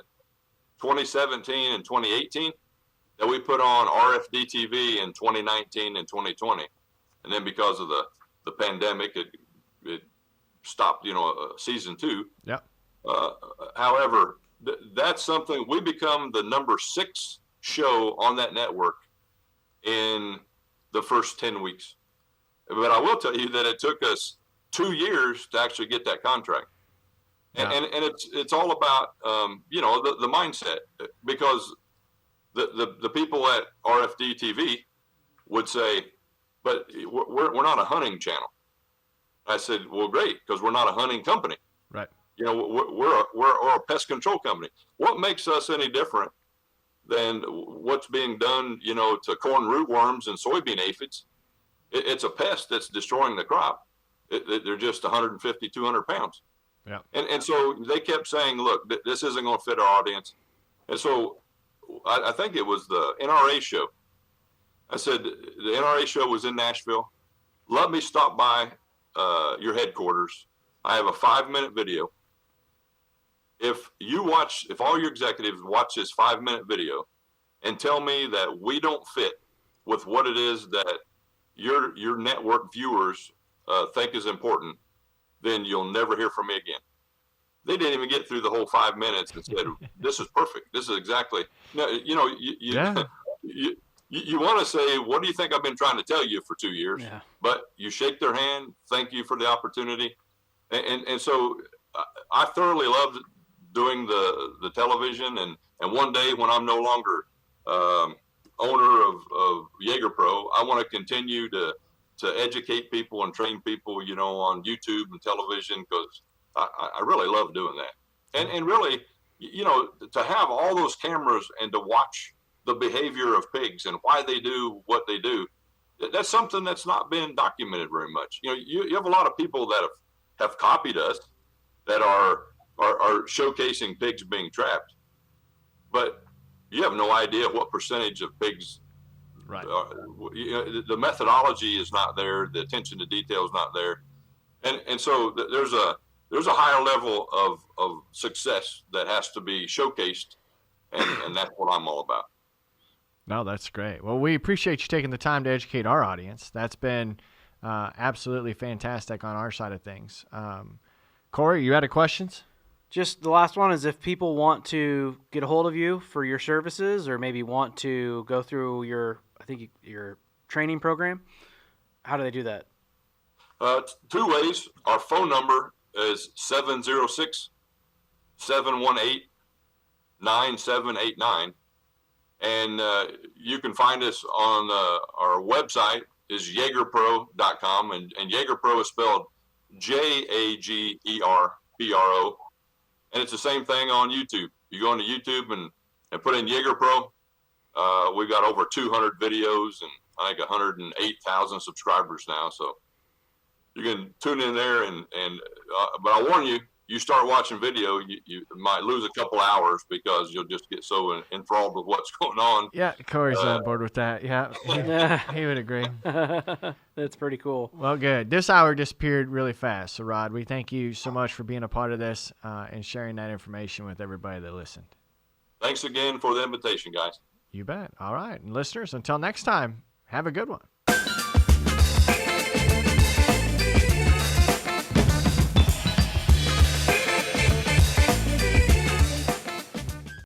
2017 and 2018 that we put on RFD TV in 2019 and 2020. And then because of the pandemic, it stopped, season 2. Yeah. However, that's something we become the number 6 show on that network in the first 10 weeks. But I will tell you that it took us 2 years to actually get that contract. And, Yeah. and it's all about, the mindset, because the people at RFD TV would say, but we're not a hunting channel. I said, well, great, because we're not a hunting company. Right. We're a pest control company. What makes us any different than what's being done, to corn rootworms and soybean aphids? It's a pest that's destroying the crop. They're just 150, 200 pounds. Yeah. And so they kept saying, look, this isn't going to fit our audience. And so I think it was the NRA show. I said, the NRA show was in Nashville. Let me stop by your headquarters. I have a 5-minute video. If all your executives watch this 5-minute video and tell me that we don't fit with what it is that your network viewers think is important, then you'll never hear from me again. They didn't even get through the whole 5 minutes and said, this is perfect. This is exactly, Yeah. You want to say, what do you think I've been trying to tell you for 2 years? Yeah. But you shake their hand. Thank you for the opportunity. And so I thoroughly loved doing the television. And one day when I'm no longer owner of Jager Pro, I want to continue to educate people and train people, on YouTube and television, because I really love doing that. And really, to have all those cameras and to watch the behavior of pigs and why they do what they do, that's something that's not been documented very much. You have a lot of people that have copied us that are showcasing pigs being trapped, but you have no idea what percentage of pigs. Right. The methodology is not there. The attention to detail is not there, and so there's a higher level of success that has to be showcased, and that's what I'm all about. No, that's great. Well, we appreciate you taking the time to educate our audience. That's been absolutely fantastic on our side of things. Corey, you had a questions? Just the last one is, if people want to get a hold of you for your services, or maybe want to go through your training program, how do they do that? 2 ways. Our phone number is 706-718-9789. And you can find us on our website is jagerpro.com. And Jager Pro is spelled JAGERPRO. And it's the same thing on YouTube. You go into YouTube and put in Jager Pro. We've got over 200 videos and I think 108,000 subscribers now. So you can tune in there but I warn you, you start watching video, you might lose a couple hours because you'll just get so enthralled with what's going on. Yeah, Corey's on board with that. Yeah, he would agree. That's pretty cool. Well, good. This hour disappeared really fast. So, Rod, we thank you so much for being a part of this and sharing that information with everybody that listened. Thanks again for the invitation, guys. You bet. All right. And listeners, until next time, have a good one.